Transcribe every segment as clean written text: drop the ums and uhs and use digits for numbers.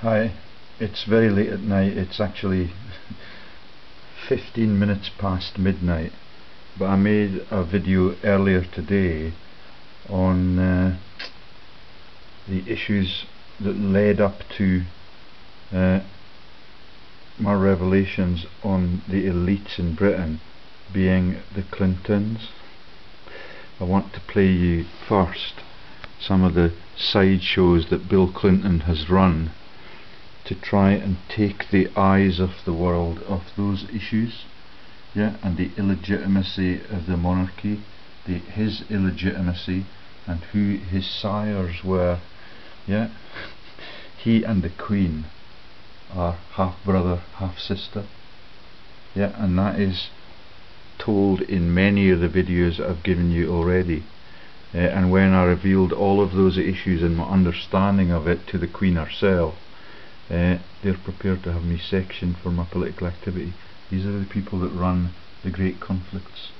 Hi, it's very late at night. It's actually 15 minutes past midnight, but I made a video earlier today on the issues that led up to my revelations on the elites in Britain being the Clintons. I want to play you first some of the sideshows that Bill Clinton has run to try and take the eyes of the world off those issues, and the illegitimacy of the monarchy, his illegitimacy, and who his sires were. He and the Queen are half brother, half sister, and that is told in many of the videos I've given you already. And when I revealed all of those issues and my understanding of it to the Queen herself, they're prepared to have me sectioned for my political activity. These are the people that run the great conflicts,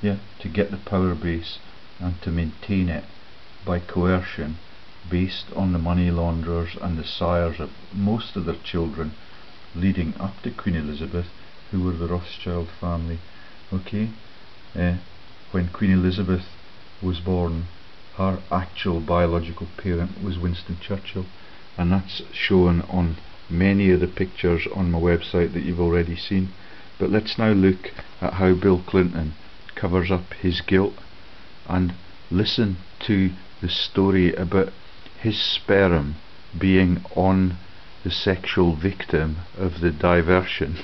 to get the power base and to maintain it by coercion, based on the money launderers and the sires of most of their children leading up to Queen Elizabeth, who were the Rothschild family. When Queen Elizabeth was born, her actual biological parent was Winston Churchill, and that's shown on many of the pictures on my website that you've already seen. But let's now look at how Bill Clinton covers up his guilt, and listen to the story about his sperm being on the sexual victim of the diversion.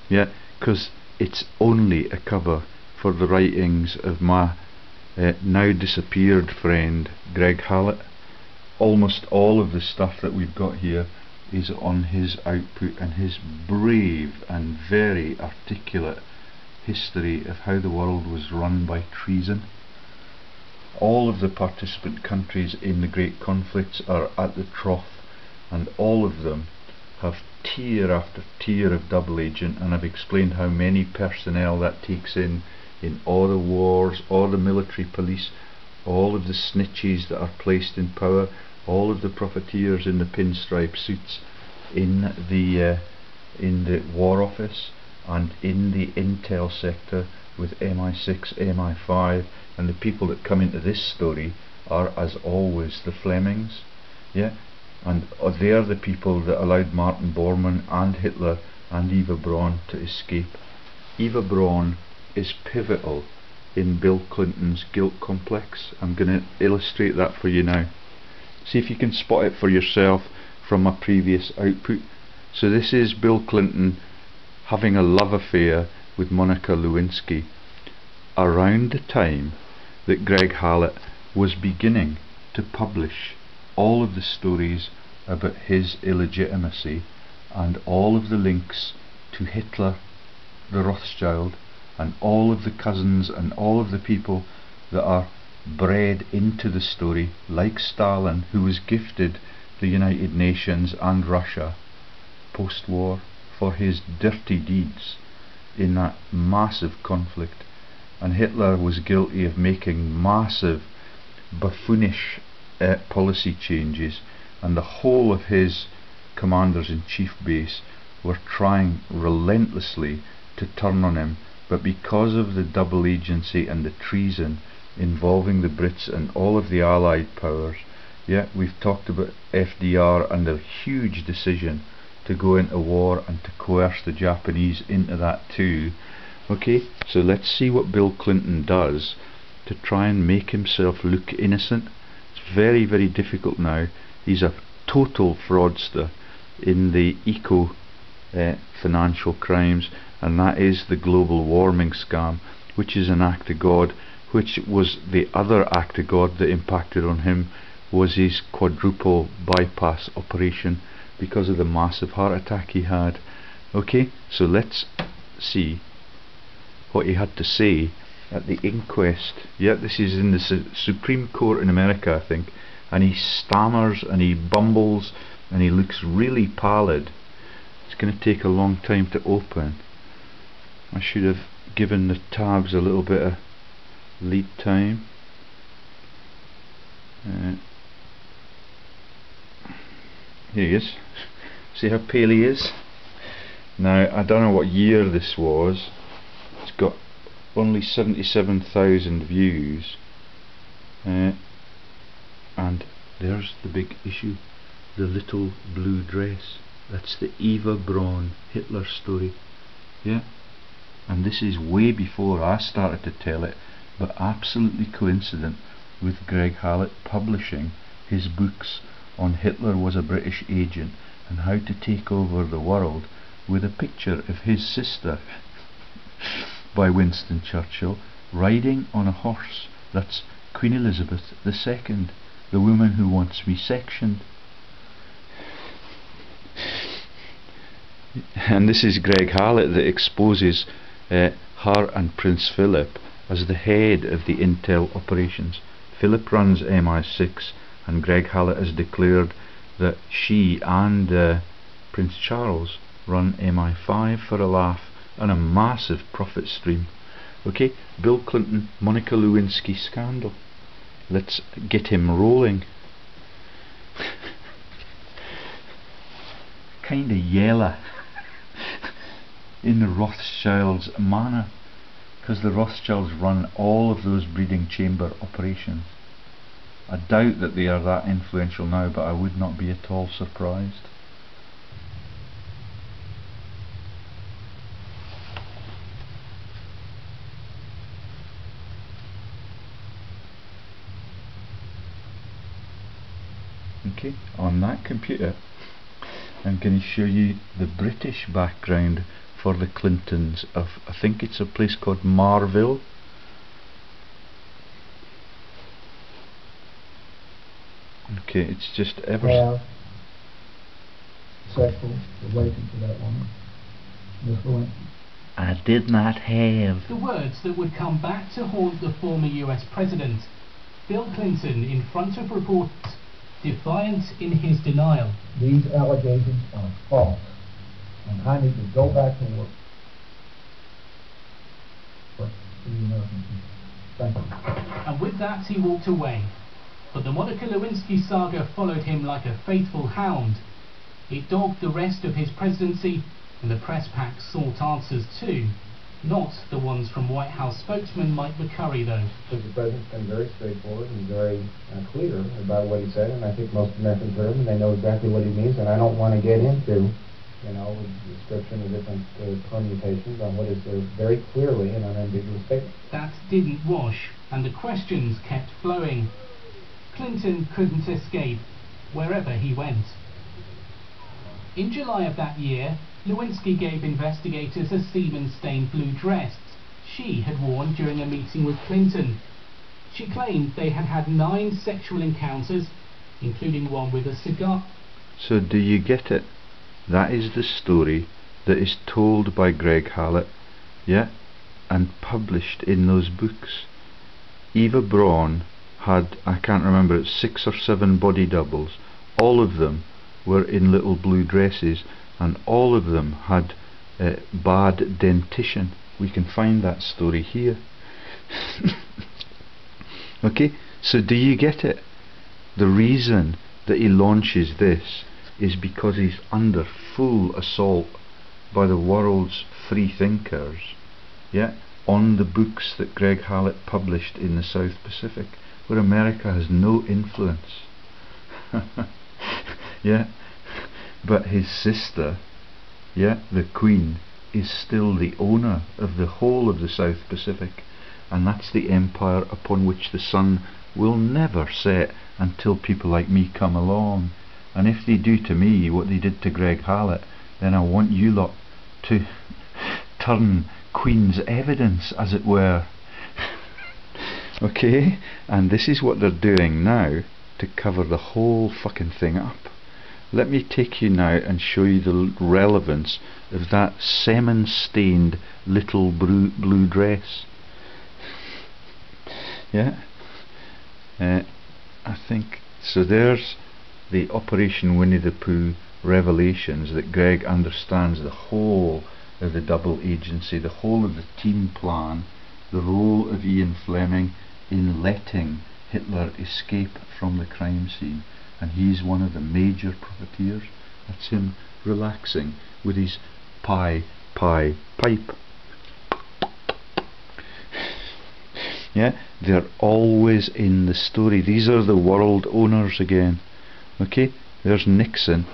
Because it's only a cover for the writings of my now disappeared friend Greg Hallett. Almost all of the stuff that we've got here is on his output and his brave and very articulate history of how the world was run by treason. All of the participant countries in the great conflicts are at the trough, and all of them have tier after tier of double agent, and I've explained how many personnel that takes in all the wars, all the military police, all of the snitches that are placed in power, all of the profiteers in the pinstripe suits in the War Office and in the intel sector with MI6, MI5, and the people that come into this story are, as always, the Flemings, and they are the people that allowed Martin Bormann and Hitler and EVA Braun to escape. EVA Braun is pivotal in Bill Clinton's guilt complex. I'm going to illustrate that for you now. See if you can spot it for yourself from my previous output. So this is Bill Clinton having a love affair with Monica Lewinsky around the time that Greg Hallett was beginning to publish all of the stories about his illegitimacy and all of the links to Hitler, the Rothschild, and all of the cousins and all of the people that are bred into the story, like Stalin, who was gifted the United Nations and Russia post-war for his dirty deeds in that massive conflict. And Hitler was guilty of making massive buffoonish policy changes, and the whole of his commanders-in-chief base were trying relentlessly to turn on him, but because of the double agency and the treason involving the Brits and all of the Allied powers, we've talked about FDR and their huge decision to go into war and to coerce the Japanese into that too. So let's see what Bill Clinton does to try and make himself look innocent. It's very, very difficult now. He's a total fraudster in the financial crimes, and that is the global warming scam, which is an act of God, which was the other act of God that impacted on him, was his quadruple bypass operation because of the massive heart attack he had. So let's see what he had to say at the inquest. This is in the Supreme Court in America, I think, and he stammers and he bumbles and he looks really pallid. It's going to take a long time to open. I should have given the tabs a little bit of lead time. Here he is. See how pale he is? Now, I don't know what year this was. It's got only 77,000 views. And there's the big issue. The little blue dress. That's the EVA Braun Hitler story. Yeah? And this is way before I started to tell it, but absolutely coincident with Greg Hallett publishing his books on Hitler was a British agent and how to take over the world, with a picture of his sister by Winston Churchill riding on a horse. That's Queen Elizabeth II, the woman who wants me sectioned. And this is Greg Hallett that exposes her and Prince Philip as the head of the intel operations. Philip runs MI6 and Greg Hallett has declared that she and Prince Charles run MI5 for a laugh and a massive profit stream. Okay, Bill Clinton, Monica Lewinsky scandal. Let's get him rolling. Kinda yellow in the Rothschilds' manner, because the Rothschilds run all of those breeding chamber operations. I doubt that they are that influential now, but I would not be at all surprised. Okay, on that computer I'm going to show you the British background for the Clintons of, I think it's a place called Marville. Okay, it's just ever sexual relation to that woman, Miss Lewinsky. I did not have. The words that would come back to haunt the former US President, Bill Clinton, in front of reporters, defiant in his denial. These allegations are false, and I need to go back to work. For the American people. Thank you. And with that he walked away. But the Monica Lewinsky saga followed him like a faithful hound. It dogged the rest of his presidency, and the press pack sought answers too. Not the ones from White House spokesman Mike McCurry, though. The president's been very straightforward and very clear about what he said, and I think most Americans heard him, and they know exactly what he means, and I don't want to get into, the description of different permutations on what is a very clearly an unambiguous statement. That didn't wash, and the questions kept flowing. Clinton couldn't escape, wherever he went. In July of that year, Lewinsky gave investigators a semen-stained blue dress she had worn during a meeting with Clinton. She claimed they had had 9 sexual encounters, including one with a cigar. So do you get it? That is the story that is told by Greg Hallett, yeah, and published in those books. EVA Braun had, I can't remember, it's 6 or 7 body doubles. All of them were in little blue dresses, and all of them had bad dentition. We can find that story here. Okay, so do you get it? The reason that he launches this is because he's under full assault by the world's free thinkers, yeah, on the books that Greg Hallett published in the South Pacific, where America has no influence. Yeah, but his sister, yeah, the Queen, is still the owner of the whole of the South Pacific, and that's the empire upon which the sun will never set until people like me come along. And if they do to me what they did to Greg Hallett, then I want you lot to turn Queen's evidence, as it were. Okay, and this is what they're doing now to cover the whole fucking thing up. Let me take you now and show you the relevance of that semen-stained little blue dress. Yeah, I think so. There's the Operation Winnie the Pooh revelations that Greg understands the whole of the double agency, the whole of the team plan, the role of Ian Fleming in letting Hitler escape from the crime scene, and he's one of the major profiteers. That's him relaxing with his pipe. Yeah, they're always in the story. These are the world owners again. Okay, there's Nixon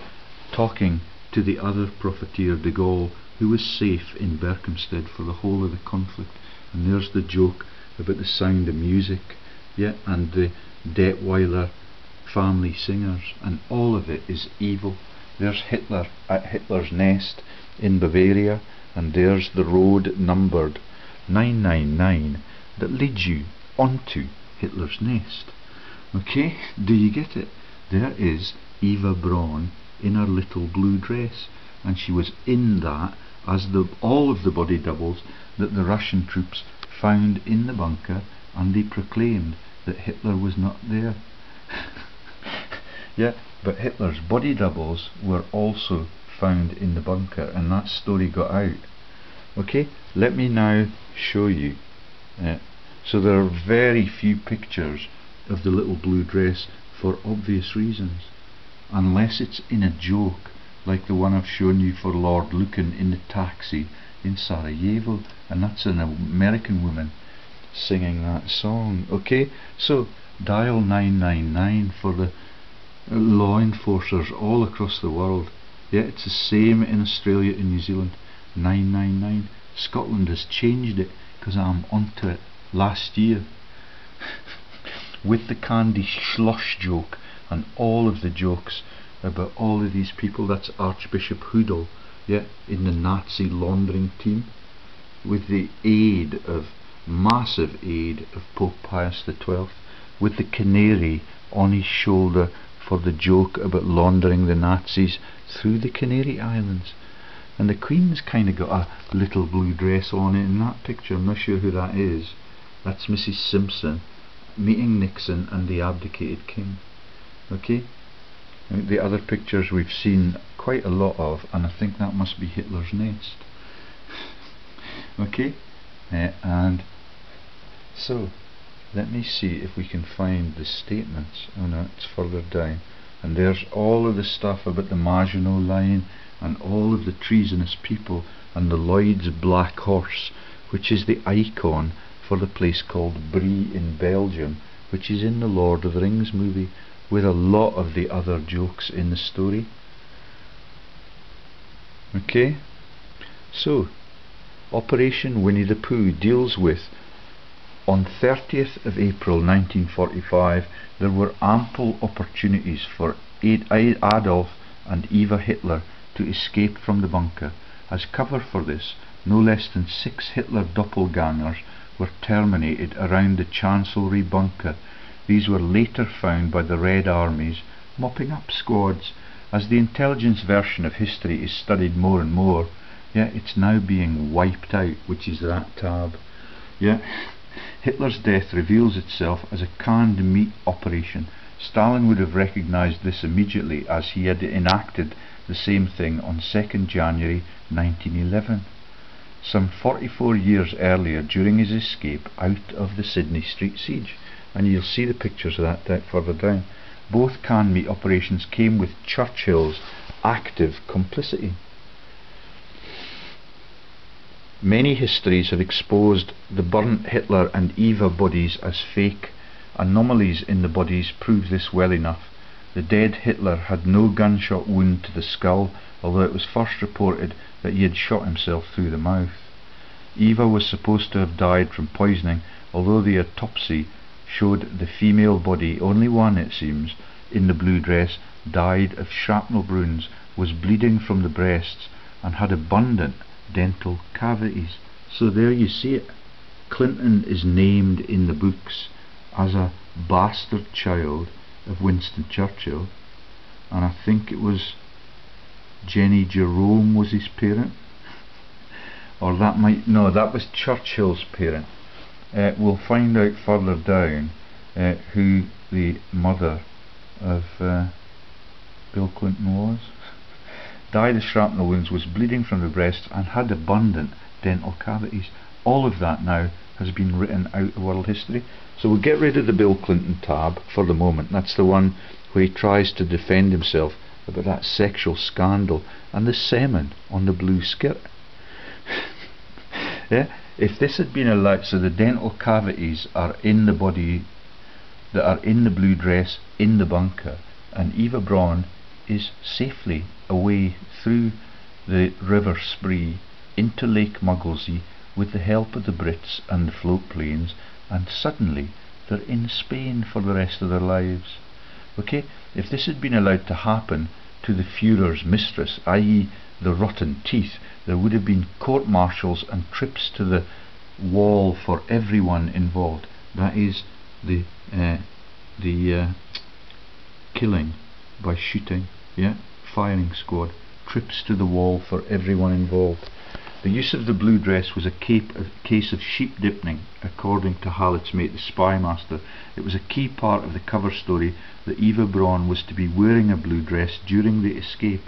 talking to the other profiteer, de Gaulle, who was safe in Berkhamsted for the whole of the conflict. And there's the joke about the Sound of Music, yeah, and the Detweiler family singers, and all of it is evil. There's Hitler at Hitler's Nest in Bavaria, and there's the road numbered 999 that leads you onto Hitler's Nest. Okay, do you get it? There is EVA Braun in her little blue dress, and she was in that as all of the body doubles that the Russian troops found in the bunker, and they proclaimed that Hitler was not there. Yeah, but Hitler's body doubles were also found in the bunker, and that story got out. Okay, let me now show you. So there are very few pictures of the little blue dress for obvious reasons, unless it's in a joke like the one I've shown you for Lord Lucan in the taxi in Sarajevo, and that's an American woman singing that song. Okay, so dial 999 for the law enforcers all across the world. Yeah, it's the same in Australia and New Zealand. 999. Scotland has changed it because I'm onto it last year with the candy slush joke and all of the jokes about all of these people. That's Archbishop Hoodle, yeah, in the Nazi laundering team, with the massive aid of Pope Pius XII, with the canary on his shoulder for the joke about laundering the Nazis through the Canary Islands. And the Queen's kind of got a little blue dress on it in that picture. I'm not sure who that is. That's Mrs. Simpson meeting Nixon and the abdicated king. Okay, the other pictures we've seen quite a lot of, and I think that must be Hitler's Nest. Okay, and so let me see if we can find the statements. Oh no, it's further down, and there's all of the stuff about the Maginot Line and all of the treasonous people and the Lloyd's Black Horse, which is the icon for the place called Brie in Belgium, which is in the Lord of the Rings movie, with a lot of the other jokes in the story. Okay, so Operation Winnie the Pooh deals with, on 30th of April 1945, there were ample opportunities for Adolf and Eva Hitler to escape from the bunker. As cover for this, no less than 6 Hitler doppelgangers were terminated around the Chancellery bunker. These were later found by the Red Armies mopping up squads. As the intelligence version of history is studied more and more, yeah, it's now being wiped out, which is that tab. Yeah, Hitler's death reveals itself as a canned meat operation. Stalin would have recognized this immediately, as he had enacted the same thing on 2nd January 1911. Some 44 years earlier, during his escape out of the Sydney Street siege, and you'll see the pictures of that further down. Both canned meat operations came with Churchill's active complicity. Many histories have exposed the burnt Hitler and Eva bodies as fake. Anomalies in the bodies prove this well enough. The dead Hitler had no gunshot wound to the skull, although it was first reported that he had shot himself through the mouth. Eva was supposed to have died from poisoning, although the autopsy showed the female body, only one it seems, in the blue dress, died of shrapnel wounds, was bleeding from the breasts, and had abundant dental cavities. So there you see it. Clinton is named in the books as a bastard child of Winston Churchill, and I think it was Jenny Jerome was his parent, or that was Churchill's parent. We'll find out further down who the mother of Bill Clinton was. Died of shrapnel wounds, was bleeding from the breast, and had abundant dental cavities. All of that now has been written out of world history. So we'll get rid of the Bill Clinton tab for the moment. That's the one where he tries to defend himself about that sexual scandal and the semen on the blue skirt. Yeah, if this had been allowed, so the dental cavities are in the body, that are in the blue dress in the bunker, and EVA Braun is safely away through the River Spree into Lake Mugglesey with the help of the Brits and the float planes, and suddenly they're in Spain for the rest of their lives. Okay, if this had been allowed to happen to the Führer's mistress, i.e. the rotten teeth, there would have been court-martials and trips to the wall for everyone involved. That is the killing by shooting, yeah, firing squad, trips to the wall for everyone involved. The use of the blue dress was a case of sheep dipping, according to Hallett's mate, the spy master. It was a key part of the cover story that EVA Braun was to be wearing a blue dress during the escape.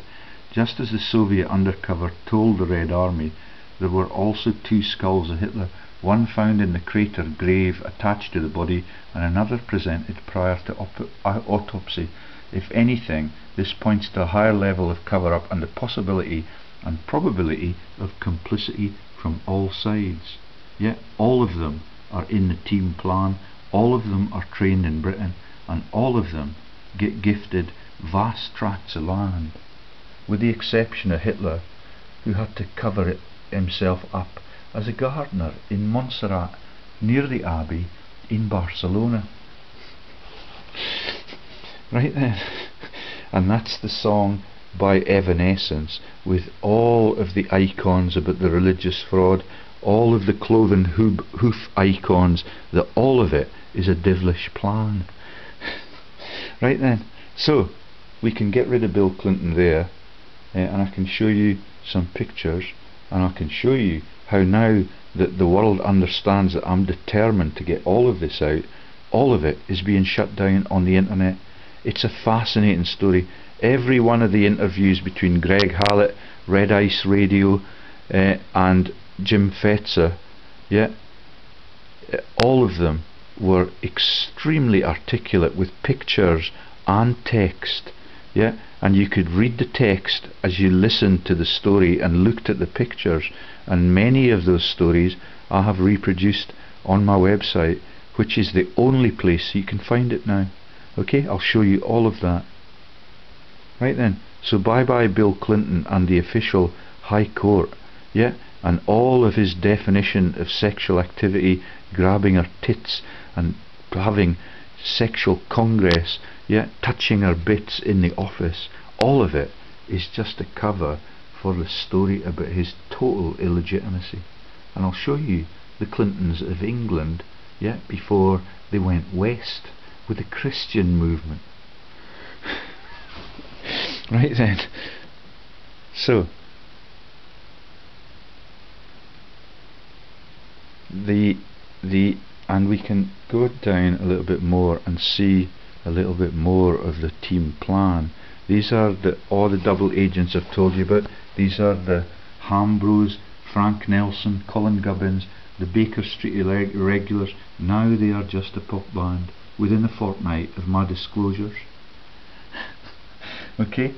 Just as the Soviet undercover told the Red Army, there were also 2 skulls of Hitler, one found in the crater grave attached to the body, and another presented prior to autopsy. If anything, this points to a higher level of cover-up and the possibility and probability of complicity from all sides. Yet all of them are in the team plan, all of them are trained in Britain, and all of them get gifted vast tracts of land, with the exception of Hitler, who had to cover it himself up as a gardener in Montserrat near the Abbey in Barcelona. Right then, and that's the song by Evanescence, with all of the icons about the religious fraud, all of the cloven hoof icons, that all of it is a devilish plan. Right then, so we can get rid of Bill Clinton there, and I can show you some pictures, and I can show you how now that the world understands that I'm determined to get all of this out, all of it is being shut down on the internet. It's a fascinating story. Every one of the interviews between Greg Hallett, Red Ice Radio, and Jim Fetzer, yeah, all of them were extremely articulate with pictures and text, yeah, and you could read the text as you listened to the story and looked at the pictures, and many of those stories I have reproduced on my website, which is the only place you can find it now. Okay, I'll show you all of that. Right then, so bye bye Bill Clinton and the official High Court, yeah, and all of his definition of sexual activity, grabbing her tits and having sexual congress, yeah, touching her bits in the office. All of it is just a cover for the story about his total illegitimacy. And I'll show you the Clintons of England, yeah, before they went west with the Christian movement. Right then, so and we can go down a little bit more and see a little bit more of the team plan. These are all the double agents I've told you about. These are the Hambros, Frank Nelson, Colin Gubbins, the Baker Street Irregulars. Now they are just a pop band within a fortnight of my disclosures. Okay,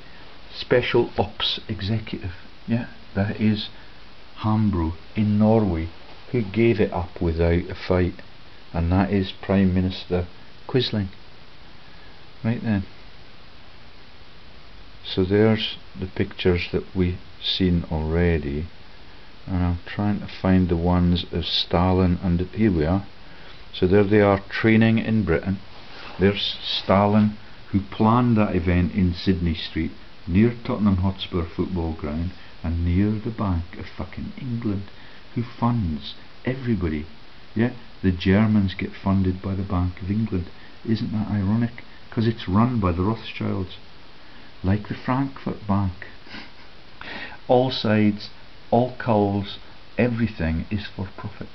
Special Ops Executive, yeah, that is Hambro in Norway, who gave it up without a fight, and that is Prime Minister Quisling. Right then, so there's the pictures that we've seen already, and I'm trying to find the ones of Stalin, and here we are. So there they are, training in Britain. There's Stalin, who planned that event in Sydney Street, near Tottenham Hotspur football ground, and near the Bank of fucking England, who funds everybody. Yeah, the Germans get funded by the Bank of England. Isn't that ironic? Because it's run by the Rothschilds, like the Frankfurt Bank. All sides, all culls, everything is for profit.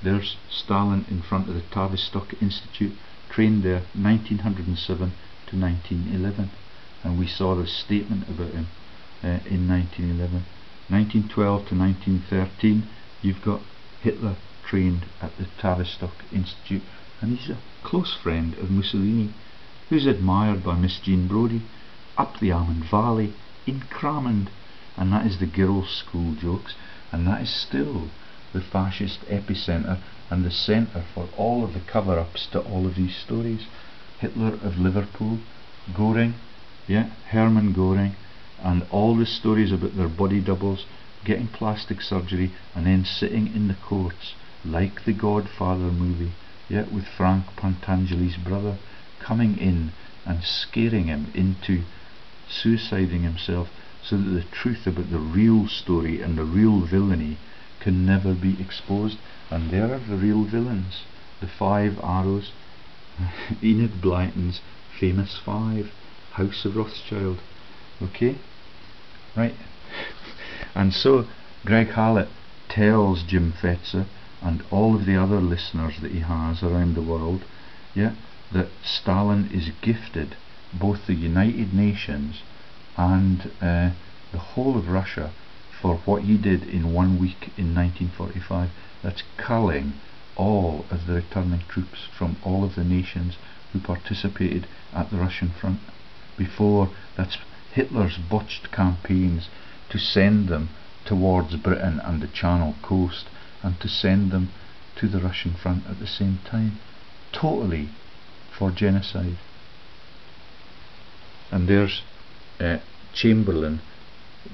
There's Stalin in front of the Tavistock Institute, trained there 1907 to 1911, and we saw the statement about him in 1911. 1912 to 1913, you've got Hitler trained at the Tavistock Institute, and he's a close friend of Mussolini, who's admired by Miss Jean Brodie up the Almond Valley in Cramond, and that is the girls' school jokes, and that is still the fascist epicentre and the centre for all of the cover-ups to all of these stories. Hitler of Liverpool, Göring, Hermann Göring, and all the stories about their body doubles getting plastic surgery and then sitting in the courts like the Godfather movie, with Frank Pantangeli's brother coming in and scaring him into suiciding himself, so that the truth about the real story and the real villainy can never be exposed. And there are the real villains, the 5 arrows, Enid Blyton's famous 5, House of Rothschild. Okay, right. And so Greg Hallett tells Jim Fetzer and all of the other listeners that he has around the world, that Stalin is gifted both the United Nations and the whole of Russia for what he did in 1 week in 1945. That's culling all of the returning troops from all of the nations who participated at the Russian front. Before, that's Hitler's botched campaigns to send them towards Britain and the Channel Coast, and to send them to the Russian front at the same time, totally for genocide. And there's Chamberlain,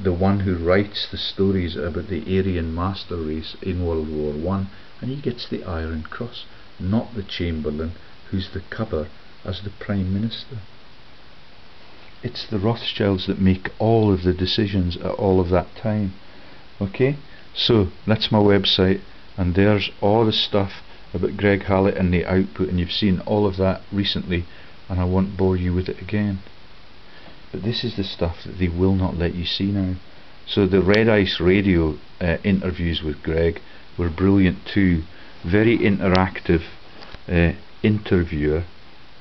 the one who writes the stories about the Aryan master race in World War I, and he gets the Iron Cross, not the Chamberlain who's the cover as the Prime Minister. It's the Rothschilds that make all of the decisions at all of that time. Okay, so that's my website, and there's all the stuff about Greg Hallett and the output, and you've seen all of that recently, and I won't bore you with it again. But this is the stuff that they will not let you see now. So the Red Ice Radio interviews with Greg were brilliant too. Very interactive interviewer,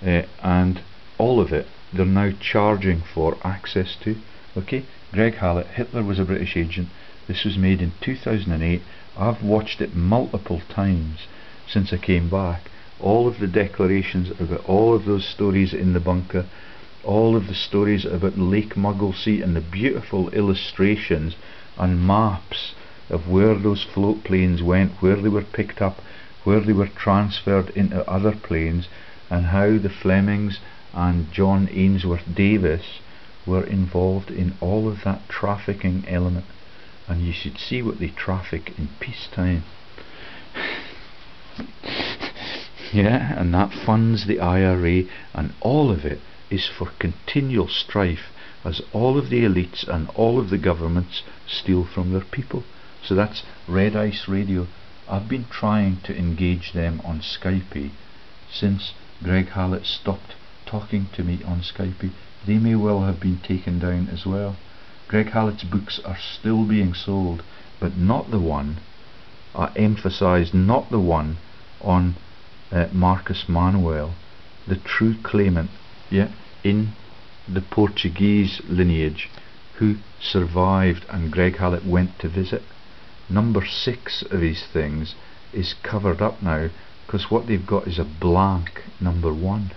and all of it they're now charging for access to. Okay, Greg Hallett, Hitler was a British agent. This was made in 2008. I've watched it multiple times since I came back. All of the declarations about all of those stories in the bunker, all of the stories about Lake Mugglesea, and the beautiful illustrations and maps of where those float planes went, where they were picked up, where they were transferred into other planes, and how the Flemings and John Ainsworth Davis were involved in all of that trafficking element. And you should see what they traffic in peacetime. And that funds the IRA, and all of it is for continual strife as all of the elites and all of the governments steal from their people. So that's Red Ice Radio. I've been trying to engage them on Skype since Greg Hallett stopped talking to me on Skype. They may well have been taken down as well. Greg Hallett's books are still being sold, but not the one, I emphasise, not the one on Marcus Manuel, the true claimant, in the Portuguese lineage, who survived and Greg Hallett went to visit. Number 6 of his things is covered up now, because what they've got is a blank number 1.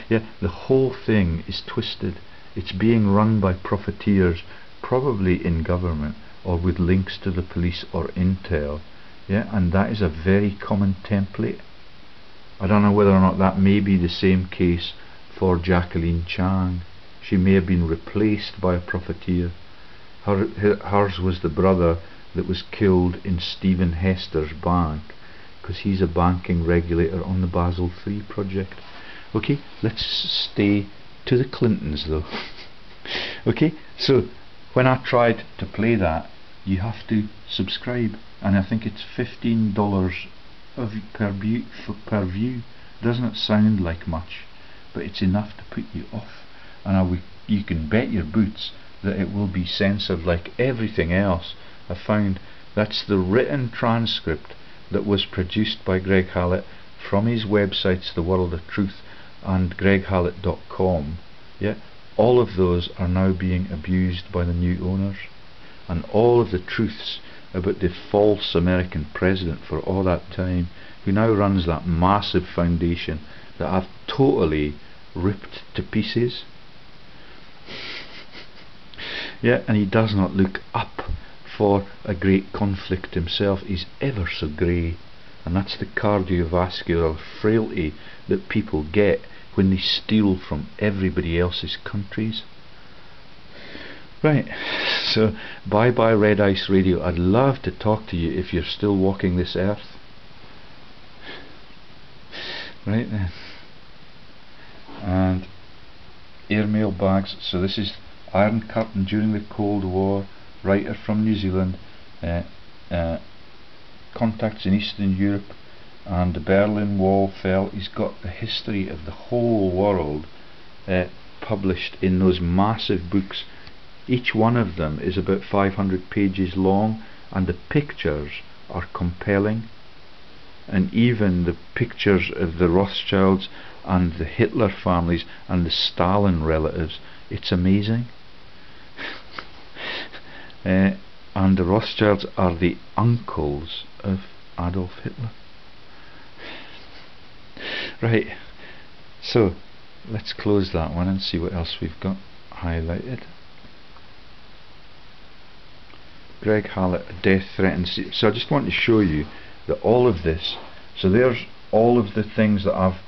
The whole thing is twisted. It's being run by profiteers, probably in government or with links to the police or intel, and that is a very common template. I don't know whether or not that may be the same case for Jacqueline Chang. She may have been replaced by a profiteer. Hers was the brother that was killed in Stephen Hester's bank, because he's a banking regulator on the Basel III project. Okay, let's stay to the Clintons though. Okay, so when I tried to play that, you have to subscribe, and I think it's $15 per view. Doesn't it sound like much, but it's enough to put you off. And you can bet your boots that it will be censored like everything else. I found that's the written transcript that was produced by Greg Hallett from his websites, The World of Truth and greghallett.com. All of those are now being abused by the new owners, and all of the truths about the false American president for all that time, who now runs that massive foundation that I've totally ripped to pieces. Yeah, and he does not look up for a great conflict himself. He's ever so grey, and that's the cardiovascular frailty that people get when they steal from everybody else's countries. Right, so bye bye Red Ice Radio. I'd love to talk to you if you're still walking this earth. Right then. And airmail bags. So this is Iron Curtain during the Cold War, writer from New Zealand, contacts in Eastern Europe, and the Berlin Wall fell. He's got the history of the whole world published in those massive books. Each one of them is about 500 pages long, and the pictures are compelling, and even the pictures of the Rothschilds and the Hitler families and the Stalin relatives, it's amazing. And the Rothschilds are the uncles of Adolf Hitler. Right, so let's close that one and see what else we've got highlighted. Greg Hallett, death threatens. So I just want to show you that all of this, so there's all of the things that I've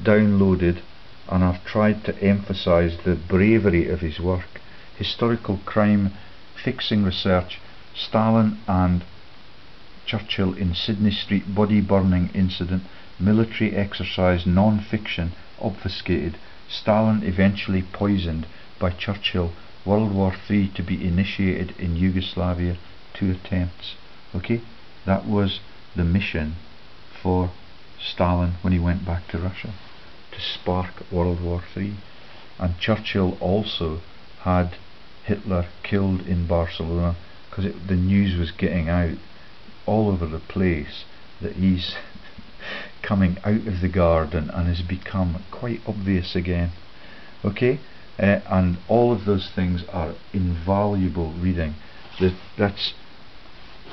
downloaded, and I've tried to emphasize the bravery of his work. Historical crime fixing research, Stalin and Churchill in Sydney Street body burning incident, military exercise non-fiction obfuscated, Stalin eventually poisoned by Churchill, World War III to be initiated in Yugoslavia, 2 attempts. Okay, that was the mission for Stalin when he went back to Russia, to spark World War III. And Churchill also had Hitler killed in Barcelona, because the news was getting out all over the place that he's coming out of the garden and has become quite obvious again. Okay, and all of those things are invaluable reading. That's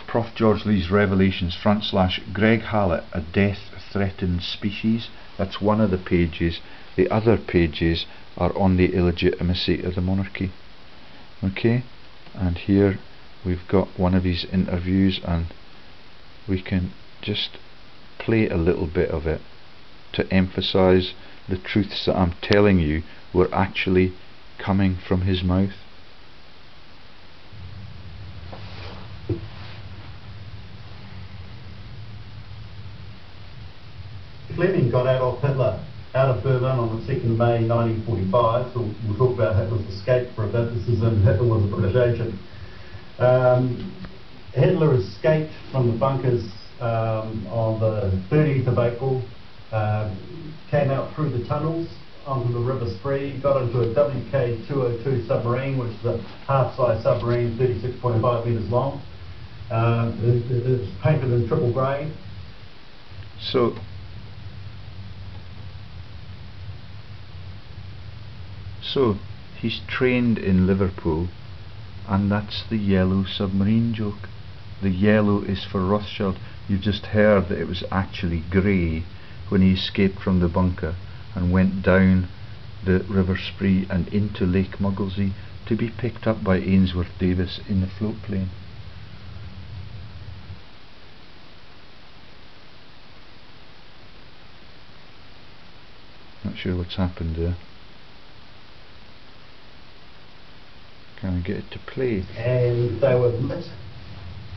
Prof. George Lee's Revelations / Greg Hallett, a death-threatened species. That's one of the pages. The other pages are on the illegitimacy of the monarchy. Okay, and here we've got one of his interviews, and we can just play a little bit of it to emphasize the truths that I'm telling you were actually coming from his mouth. Fleming got Adolf Hitler out of Berlin on the 2nd of May 1945, so we'll talk about Hitler's escape for a bit. This is in Hitler was a British agent. Hitler escaped from the bunkers on the 30th of April, came out through the tunnels onto the River Spree, got into a WW2 submarine, which is a half-size submarine, 36.5 metres long. It's painted in triple grey. So he's trained in Liverpool, and that's the yellow submarine joke. The yellow is for Rothschild. You've just heard that it was actually grey when he escaped from the bunker and went down the River Spree and into Lake Mugglesey to be picked up by Ainsworth Davis in the float plane. Not sure what's happened there. Can I get it to play? And they were lit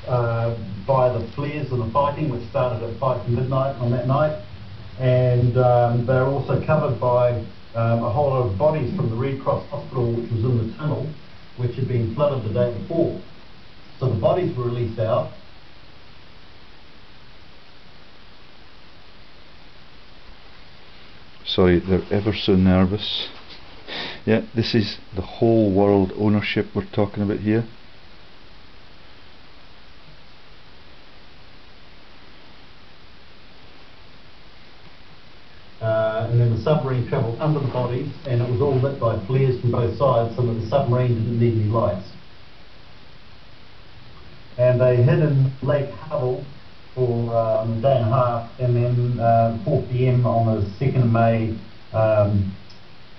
by the flares of the fighting, which started at 5 midnight on that night. And they were also covered by a whole lot of bodies from the Red Cross Hospital, which was in the tunnel, which had been flooded the day before. So the bodies were released out. Sorry, they're ever so nervous. Yeah, this is the whole world ownership we're talking about here. And then the submarine travelled under the bodies, and it was all lit by flares from both sides, so that the submarine didn't need any lights. and they hid in Lake Hubble for a day and a half, and then 4 p.m. on the 2nd of May,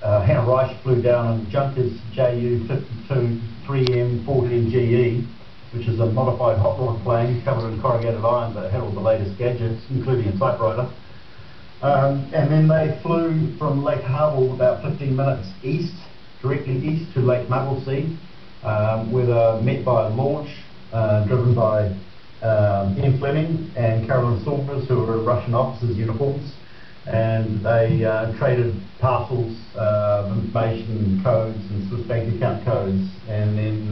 Hannah Reich flew down in Junkers Ju-52 3M14GE, which is a modified hot rod plane covered in corrugated iron but had all the latest gadgets, including a typewriter. And then they flew from Lake Hubble about 15 minutes east, directly east to Lake Mugglesea, where they were met by a launch driven by Ian Fleming and Carolyn Saunders, who were in Russian officers' uniforms, and they traded parcels of information, codes and Swiss bank account codes, and then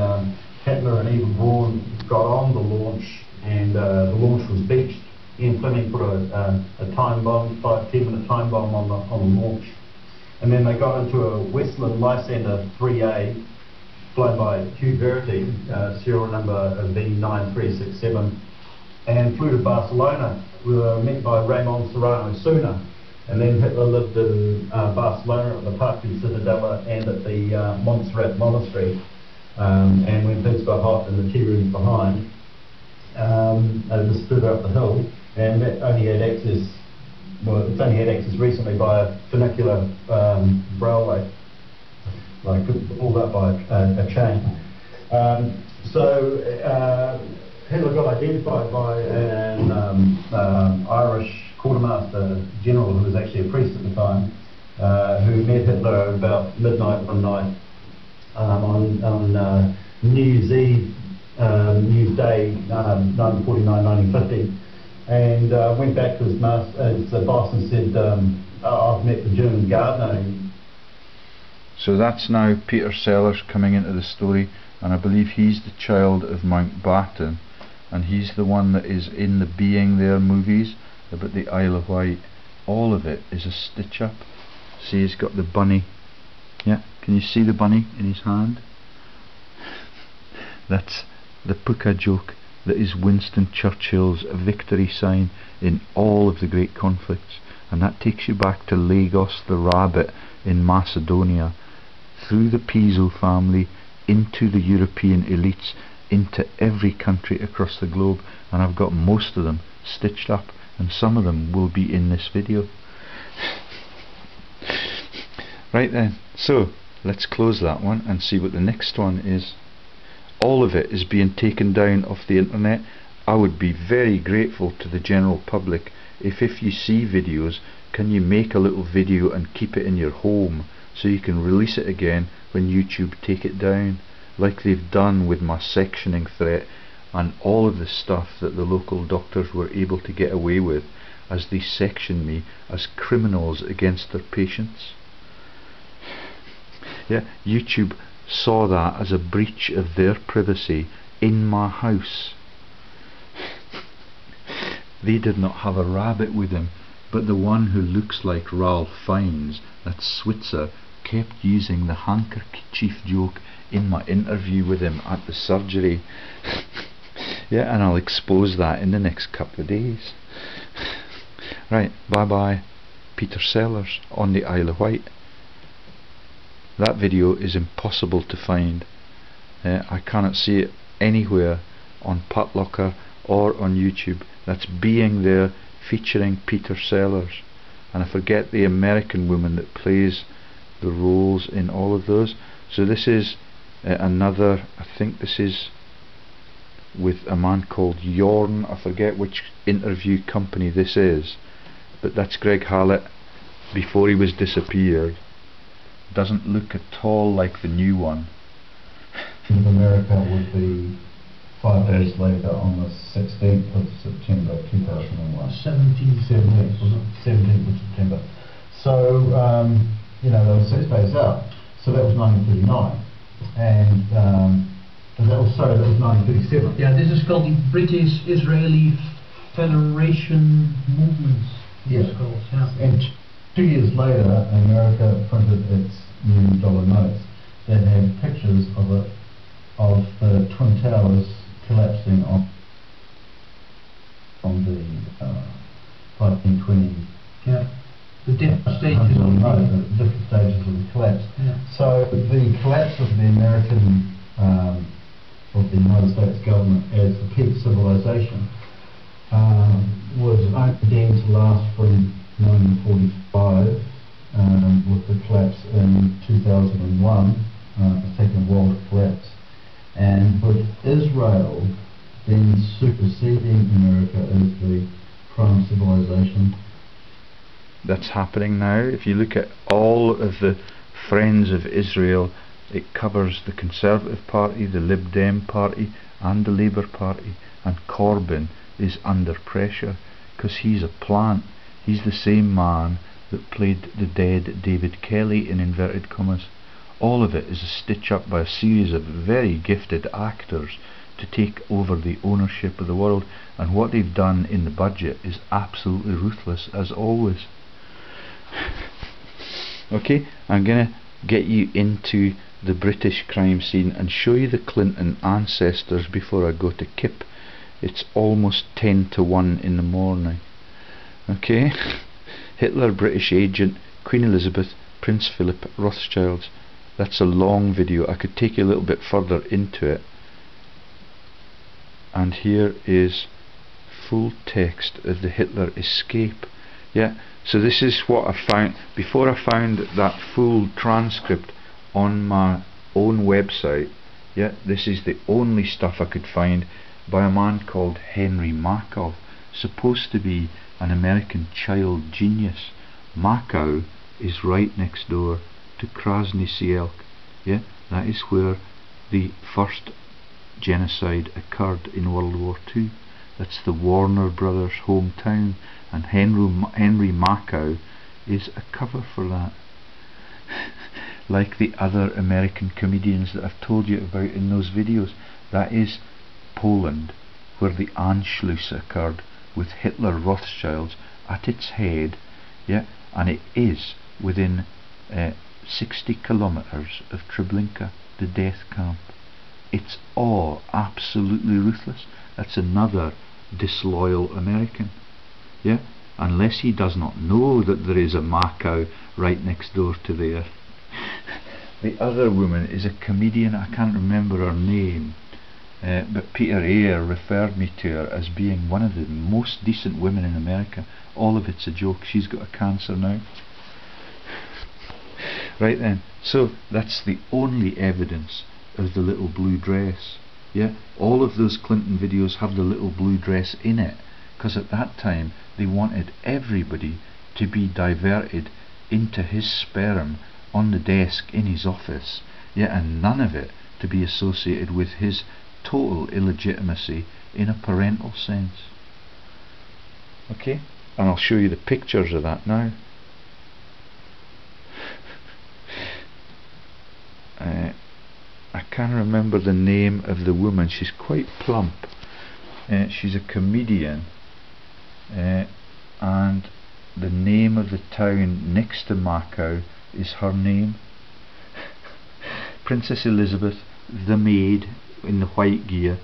Hitler and EVA Braun got on the launch, and the launch was beached. Ian Fleming put a time bomb, 5-10 minute time bomb on the launch, and then they got into a Westland Lysander 3A flown by Hugh Verity, serial number V9367, and flew to Barcelona. We were met by Raymond Serrano Suna, and then Hitler lived in Barcelona at the Parc du Ciutadella and at the Montserrat Monastery. And when things got hot in the tea rooms behind, they just stood up the hill, and that only had access, well, it's only had access recently by a funicular railway, like pulled up by a chain. So Hitler got identified by an Irish quartermaster general who was actually a priest at the time, who met Hitler about midnight one night on New Year's Eve, New Year's Day, 1949-1950, and went back to his boss and said, I've met the German gardener. So that's now Peter Sellers coming into the story, and I believe he's the child of Mountbatten, and he's the one that is in the Being There movies about the Isle of Wight. All of it is a stitch up. See, he's got the bunny. Yeah, can you see the bunny in his hand? That's the puka joke that is Winston Churchill's victory sign in all of the great conflicts, and that takes you back to Lagos the rabbit in Macedonia, through the Piso family, into the European elites, into every country across the globe, and I've got most of them stitched up, and some of them will be in this video. Right then, so let's close that one and see what the next one is. All of it is being taken down off the internet. I would be very grateful to the general public if you see videos, can you make a little video and keep it in your home so you can release it again when YouTube take it down, like they've done with my sectioning threat and all of the stuff that the local doctors were able to get away with as they sectioned me as criminals against their patients. Yeah, YouTube saw that as a breach of their privacy in my house. They did not have a rabbit with him, but the one who looks like Ralph Fiennes, that Switzer, kept using the handkerchief joke in my interview with him at the surgery. Yeah, and I'll expose that in the next couple of days. Right, bye bye, Peter Sellers on the Isle of Wight. That video is impossible to find. I cannot see it anywhere on Putlocker or on YouTube. That's Being There featuring Peter Sellers, and I forget the American woman that plays the roles in all of those. So this is another, I think this is with a man called Yorn. I forget which interview company this is, but that's Greg Hallett before he was disappeared. Doesn't look at all like the new one. In America would be 5 days later on the 16th of September 2001. 17th, wasn't it? 17th of September. So, you know, they were 6 days out. So that was 1939. And that was 1937. Yeah, this is called the British-Israeli Federation Movements. Yes. Yeah. And 2 years later, America printed its new dollar notes that had pictures of the Twin Towers collapsing on the 1920. Yeah. The different stages of the collapse. Yeah. So the collapse of the American of the United States government as the peak civilization was only deemed to last from 1945 with the collapse in 2001, the Second World Collapse, and with Israel then superseding America as the prime civilization. That's happening now. If you look at all of the Friends of Israel, it covers the Conservative Party, the Lib Dem Party and the Labour Party, and Corbyn is under pressure because he's a plant. He's the same man that played the dead David Kelly in inverted commas. All of it is a stitch up by a series of very gifted actors to take over the ownership of the world, and what they've done in the budget is absolutely ruthless as always. Okay, I'm gonna get you into the British crime scene and show you the Clinton ancestors before I go to Kip. It's almost 10 to 1 in the morning. Okay, Hitler, British agent, Queen Elizabeth, Prince Philip, Rothschilds. That's a long video. I could take you a little bit further into it. And here is full text of the Hitler escape. Yeah, so this is what I found before I found that full transcript on my own website. Yeah, this is the only stuff I could find by a man called Henry Markov, supposed to be an American child genius. Moscow is right next door to Krasny Selk. Yeah, that is where the first genocide occurred in World War II. That's the Warner Brothers' hometown, and Henry Moscow is a cover for that. Like the other American comedians that I've told you about in those videos, that is Poland, where the Anschluss occurred with Hitler Rothschilds at its head. Yeah, and it is within 60 kilometers of Treblinka, the death camp. It's all absolutely ruthless. That's another disloyal American. Yeah, unless he does not know that there is a Moscow right next door to there. The other woman is a comedian. I can't remember her name, but Peter Ayer referred me to her as being one of the most decent women in America. All of it's a joke. She's got a cancer now. Right then, so that's the only evidence of the little blue dress. Yeah, all of those Clinton videos have the little blue dress in it, because at that time they wanted everybody to be diverted into his sperm on the desk in his office. Yeah, and none of it to be associated with his total illegitimacy in a parental sense. Okay, and I'll show you the pictures of that now. I can't remember the name of the woman. She's quite plump. She's a comedian, and the name of the town next to Moscow is her name. Princess Elizabeth, the maid in the white gear,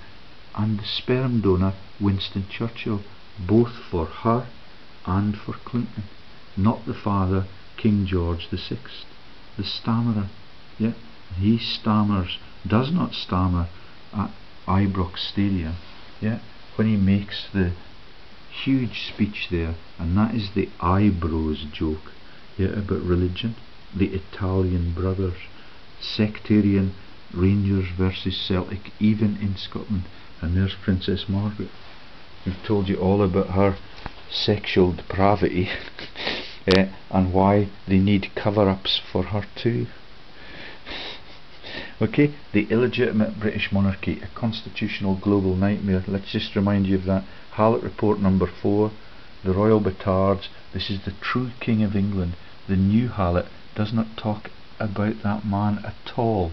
and the sperm donor Winston Churchill, both for her and for Clinton. Not the father, King George VI, the stammerer. Yeah, he stammers, does not stammer at Ibrox Stadium. Yeah, when he makes the huge speech there, and that is the eyebrows joke. Yeah, about religion, the Italian brothers, sectarian Rangers versus Celtic, even in Scotland. And there's Princess Margaret. We've told you all about her sexual depravity and why they need cover-ups for her too. Okay, the illegitimate British monarchy, a constitutional global nightmare. Let's just remind you of that. Hallett Report number 4, the Royal Batards. This is the true King of England. The new Hallett does not talk about that man at all.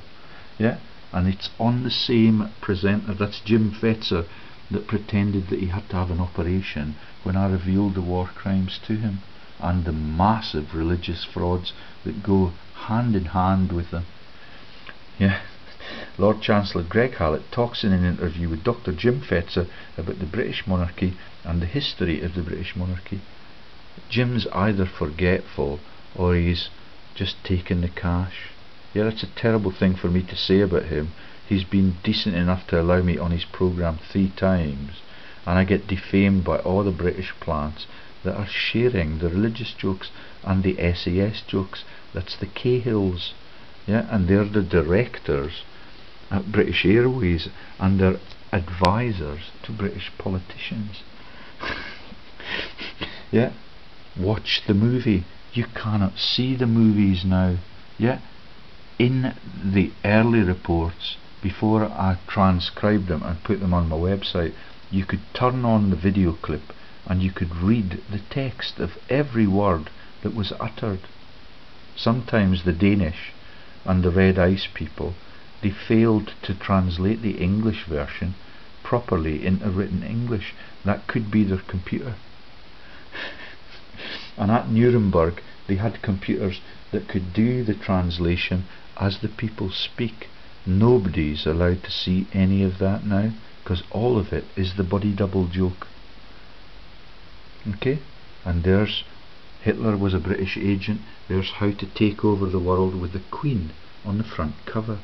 Yeah, and it's on the same presenter. That's Jim Fetzer, that pretended that he had to have an operation when I revealed the war crimes to him, and the massive religious frauds that go hand in hand with them. Yeah, Lord Chancellor Greg Hallett talks in an interview with Dr. Jim Fetzer about the British monarchy and the history of the British monarchy. Jim's either forgetful or he's just taken the cash. Yeah, that's a terrible thing for me to say about him. he's been decent enough to allow me on his programme 3 times, and I get defamed by all the British plants that are sharing the religious jokes and the SAS jokes. That's the Cahills, yeah, and they're the directors at British Airways and they're advisors to British politicians. Yeah, watch the movie. You cannot see the movies now. Yeah, in the early reports, before I transcribed them and put them on my website, you could turn on the video clip and you could read the text of every word that was uttered. Sometimes the Danish and the Red Ice people, they failed to translate the English version properly into written English. That could be their computer. And at Nuremberg they had computers that could do the translation as the people speak. Nobody's allowed to see any of that now, because all of it is the body double joke. Okay, and there's Hitler was a British agent. There's How to Take Over the World with the Queen on the front cover.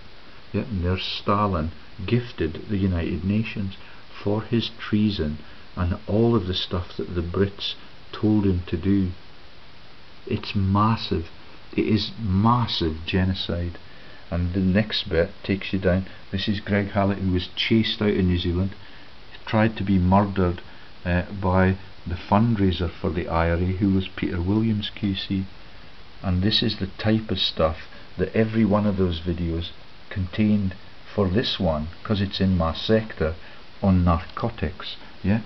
Yeah, and there's Stalin gifted the United Nations for his treason and all of the stuff that the Brits told him to do. It's massive. It is massive genocide. And the next bit takes you down. This is Greg Hallett, who was chased out of New Zealand, tried to be murdered by the fundraiser for the IRA, who was Peter Williams QC. And this is the type of stuff that every one of those videos contained for this one, because it's in my sector on narcotics. Yeah,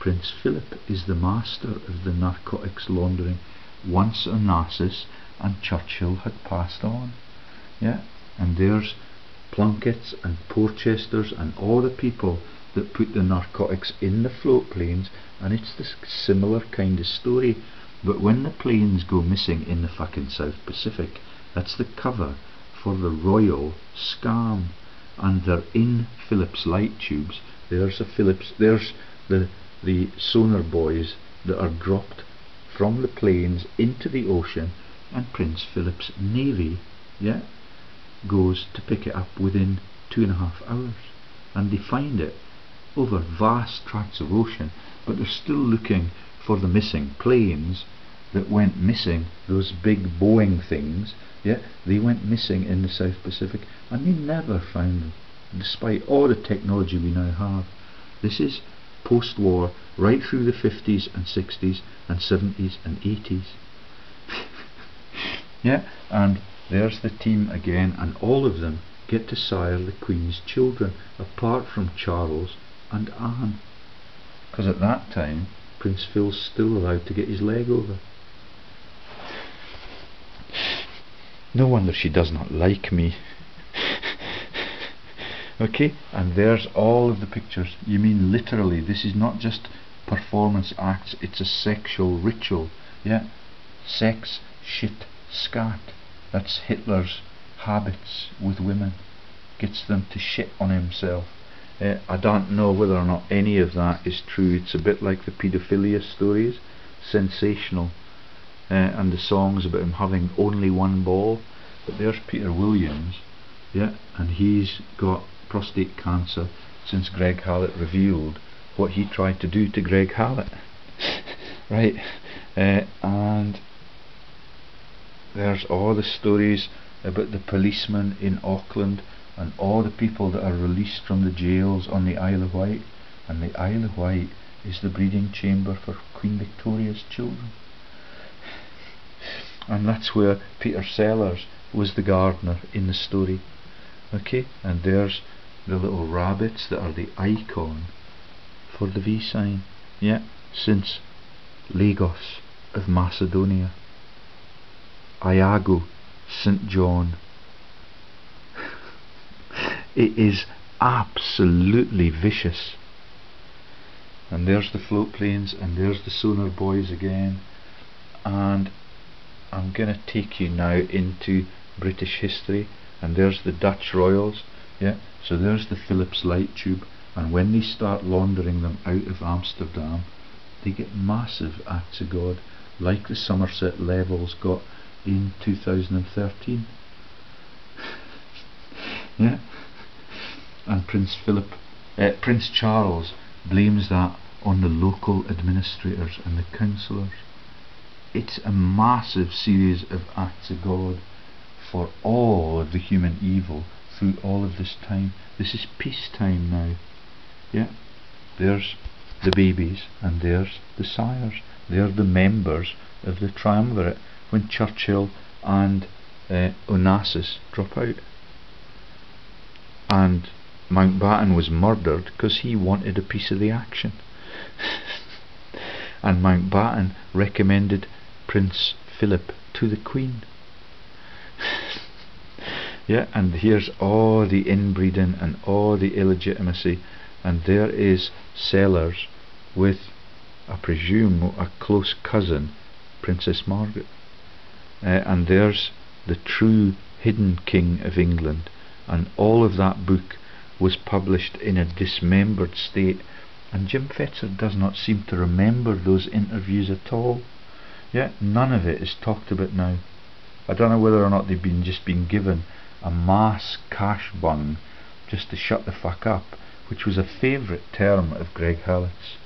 Prince Philip is the master of the narcotics laundering. Once Onassis and Churchill had passed on. Yeah, and there's Plunkett's and Porchesters and all the people that put the narcotics in the float planes, and it's this similar kind of story. But when the planes go missing in the fucking South Pacific, that's the cover for the Royal scam, and they're in Phillips light tubes. There's a Phillips, there's the sonar buoys that are dropped from the planes into the ocean, and Prince Philip's Navy, yeah, goes to pick it up within 2.5 hours, and they find it over vast tracts of ocean. But they're still looking for the missing planes that went missing, those big Boeing things. Yeah, they went missing in the South Pacific, and they never found them, despite all the technology we now have. This is post-war, right through the 50s and 60s and 70s and 80s. Yeah, and there's the team again, and all of them get to sire the Queen's children, apart from Charles and Anne, because at that time Prince Phil's still allowed to get his leg over. No wonder she does not like me. Okay, and there's all of the pictures. You mean literally, this is not just performance acts, it's a sexual ritual. Yeah, sex, shit, scat. That's Hitler's habits with women. Gets them to shit on himself. I don't know whether or not any of that is true. It's a bit like the paedophilia stories. Sensational. And the songs about him having only one ball. But there's Peter Williams, yeah, and he's got prostate cancer since Greg Hallett revealed what he tried to do to Greg Hallett. Right, and there's all the stories about the policemen in Auckland and all the people that are released from the jails on the Isle of Wight. And the Isle of Wight is the breeding chamber for Queen Victoria's children. And that's where Peter Sellers was the gardener in the story. Okay, and there's the little rabbits that are the icon for the V sign. Yeah, since Lagos of Macedonia, Iago, St. John. It is absolutely vicious. And there's the float planes, and there's the sonar buoys again. And I'm going to take you now into British history, and there's the Dutch royals. Yeah, so there's the Phillips light tube, and when they start laundering them out of Amsterdam, they get massive acts of God, like the Somerset levels got in 2013. Yeah, and Prince Charles blames that on the local administrators and the councillors. It's a massive series of acts of God for all of the human evil through all of this time. This is peacetime now. Yeah, there's the babies and there's the sires. They're the members of the triumvirate when Churchill and Onassis drop out. And Mountbatten was murdered because he wanted a piece of the action. And Mountbatten recommended Prince Philip to the Queen. Yeah, and here's all the inbreeding and all the illegitimacy, and there is Sellers with, I presume, a close cousin, Princess Margaret. And there's the true hidden King of England, and all of that book was published in a dismembered state, and Jim Fetzer does not seem to remember those interviews at all. Yeah, none of it is talked about now. I don't know whether or not they've just been given a mass cash bung just to shut the fuck up, which was a favourite term of Greg Hallett's.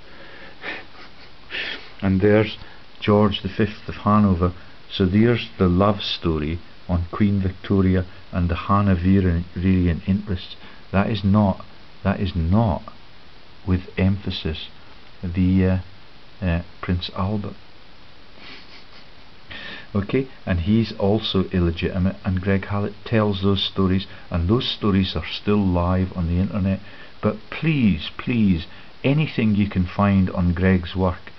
And there's George V of Hanover. So there's the love story on Queen Victoria and the Hanoverian interests. That is not with emphasis the Prince Albert. Okay, and he's also illegitimate, and Greg Hallett tells those stories, and those stories are still live on the internet. But please, please, anything you can find on Greg's work,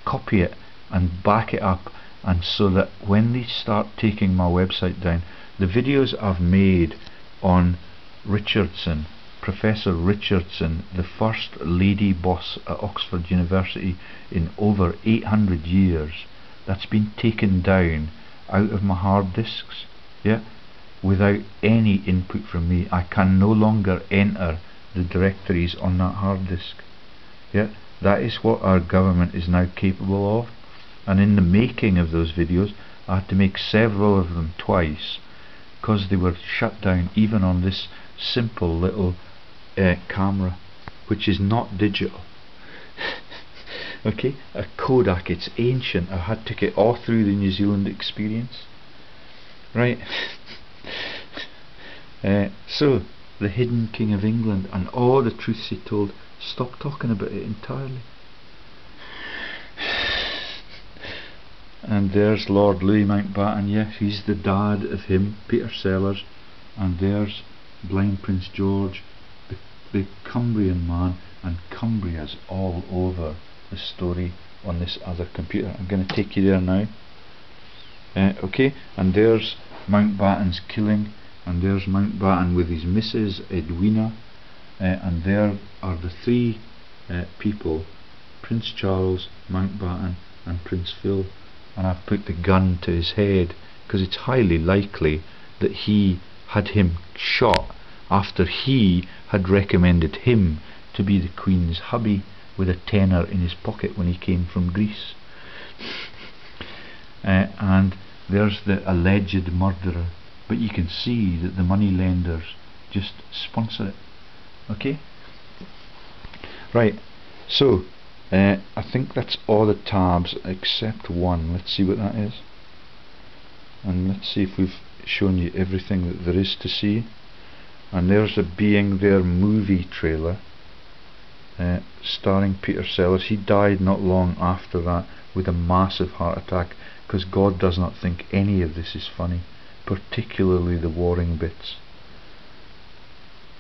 copy it and back it up, and so that when they start taking my website down, the videos I've made on Richardson, Professor Richardson, the first lady boss at Oxford University in over 800 years, that's been taken down out of my hard disks, yeah, without any input from me. I can no longer enter the directories on that hard disk. Yeah, that is what our government is now capable of. And in the making of those videos, I had to make several of them twice, because they were shut down even on this simple little camera, which is not digital. Okay, a Kodak, it's ancient. I had to get all through the New Zealand experience. Right. So, the hidden King of England and all the truths he told, stop talking about it entirely. And there's Lord Louis Mountbatten, yes, he's the dad of him, Peter Sellers. And there's blind Prince George, the Cumbrian man, and Cumbria's all over the story on this other computer. I'm going to take you there now. Okay, and there's Mountbatten's killing, and there's Mountbatten with his Mrs. Edwina, and there are the three people, Prince Charles, Mountbatten and Prince Phil. And I've put the gun to his head because it's highly likely that he had him shot after he had recommended him to be the Queen's hubby with a tenner in his pocket when he came from Greece. And there's the alleged murderer, but you can see that the money lenders just sponsor it. Okay, right, so I think that's all the tabs except one. Let's see what that is, and let's see if we've shown you everything that there is to see. And there's a Being There movie trailer starring Peter Sellers. He died not long after that with a massive heart attack, because God does not think any of this is funny, particularly the warring bits.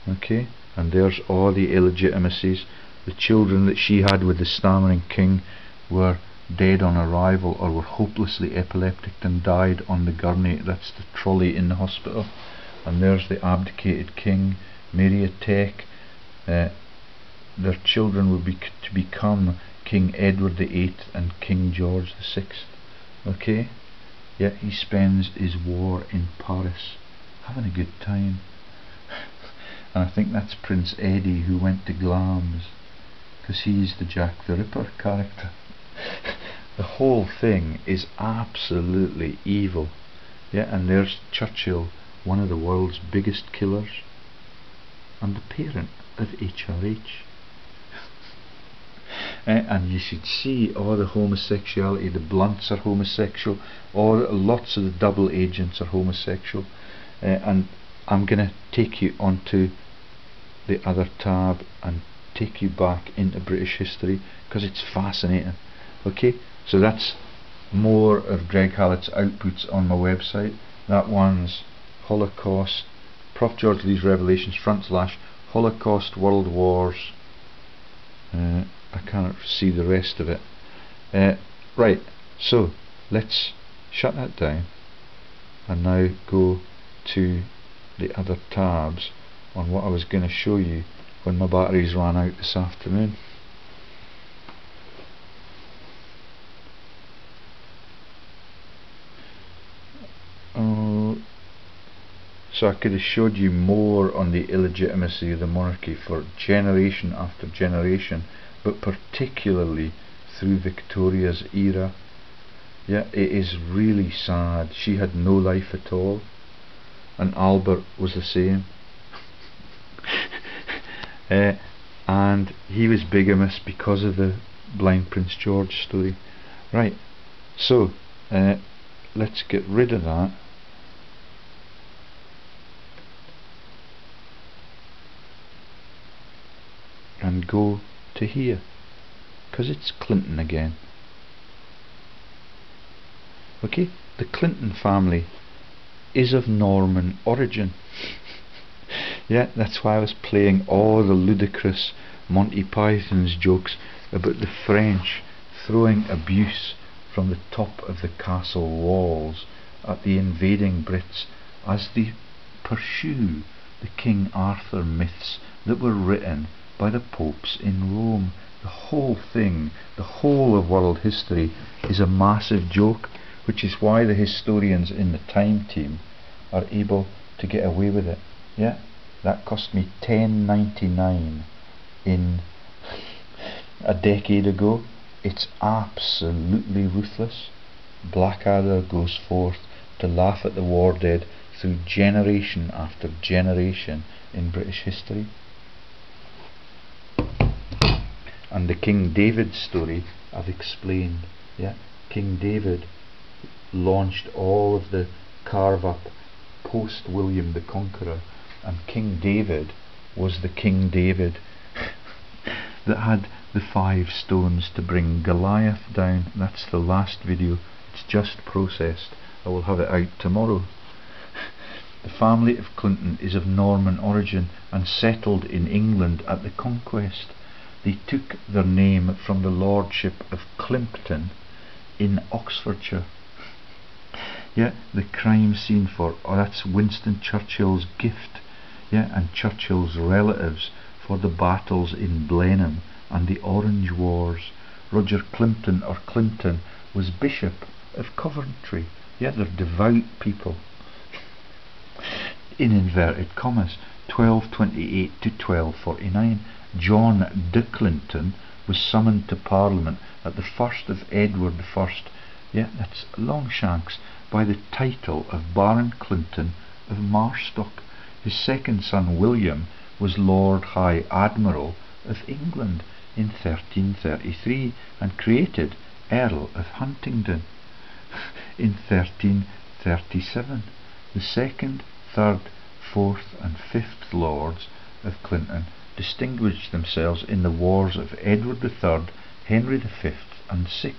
Okay, and there's all the illegitimacies. The children that she had with the stammering king were dead on arrival, or were hopelessly epileptic and died on the gurney, that's the trolley in the hospital. And there's the abdicated king, Mariatek. Their children will be to become King Edward VIII and King George VI. Okay, yeah, he spends his war in Paris, having a good time. And I think that's Prince Eddie, who went to Glamis, because he's the Jack the Ripper character. The whole thing is absolutely evil. Yeah, and there's Churchill, one of the world's biggest killers. and the parent of HRH. And you should see all the homosexuality. The Blunts are homosexual, or lots of the double agents are homosexual. And I'm going to take you onto the other tab and take you back into British history, because it's fascinating. Okay, so that's more of Greg Hallett's outputs on my website. That one's Holocaust, Prof. George Lee's Revelations, / Holocaust, World Wars. I can't see the rest of it. Right, so let's shut that down and now go to the other tabs on what I was going to show you when my batteries ran out this afternoon. So I could have showed you more on the illegitimacy of the monarchy for generation after generation, but particularly through Victoria's era. Yeah, it is really sad. She had no life at all, and Albert was the same. And he was bigamous because of the Blind Prince George story. Right, so let's get rid of that. And go to here, because it's Clinton again. Okay, the Clinton family is of Norman origin. Yeah, that's why I was playing all the ludicrous Monty Python's jokes about the French throwing abuse from the top of the castle walls at the invading Brits as they pursue the King Arthur myths that were written by the popes in Rome. The whole thing, the whole of world history, is a massive joke, which is why the historians in the Time team are able to get away with it. Yeah, that cost me $10.99 in a decade ago. It's absolutely ruthless. Blackadder goes forth to laugh at the war dead through generation after generation in British history. And the King David story I've explained. Yeah, King David launched all of the carve up post William the Conqueror, and King David was the King David that had the 5 stones to bring Goliath down. That's the last video. It's just processed. I will have it out tomorrow. The family of Clinton is of Norman origin and settled in England at the conquest. They took their name from the lordship of Climpton in Oxfordshire. Yeah, the crime scene for, that's Winston Churchill's gift. Yeah, and Churchill's relatives for the battles in Blenheim and the Orange Wars. Roger Climpton, or Clinton, was Bishop of Coventry. Yeah, they're devout people. In inverted commas, 1228 to 1249. John de Clinton was summoned to Parliament at the first of Edward I, yeah, that's Longshanks, by the title of Baron Clinton of Marstock. His second son William was Lord High Admiral of England in 1333 and created Earl of Huntingdon in 1337. The second, third, fourth and fifth Lords of Clinton distinguished themselves in the wars of Edward III, Henry V and VI.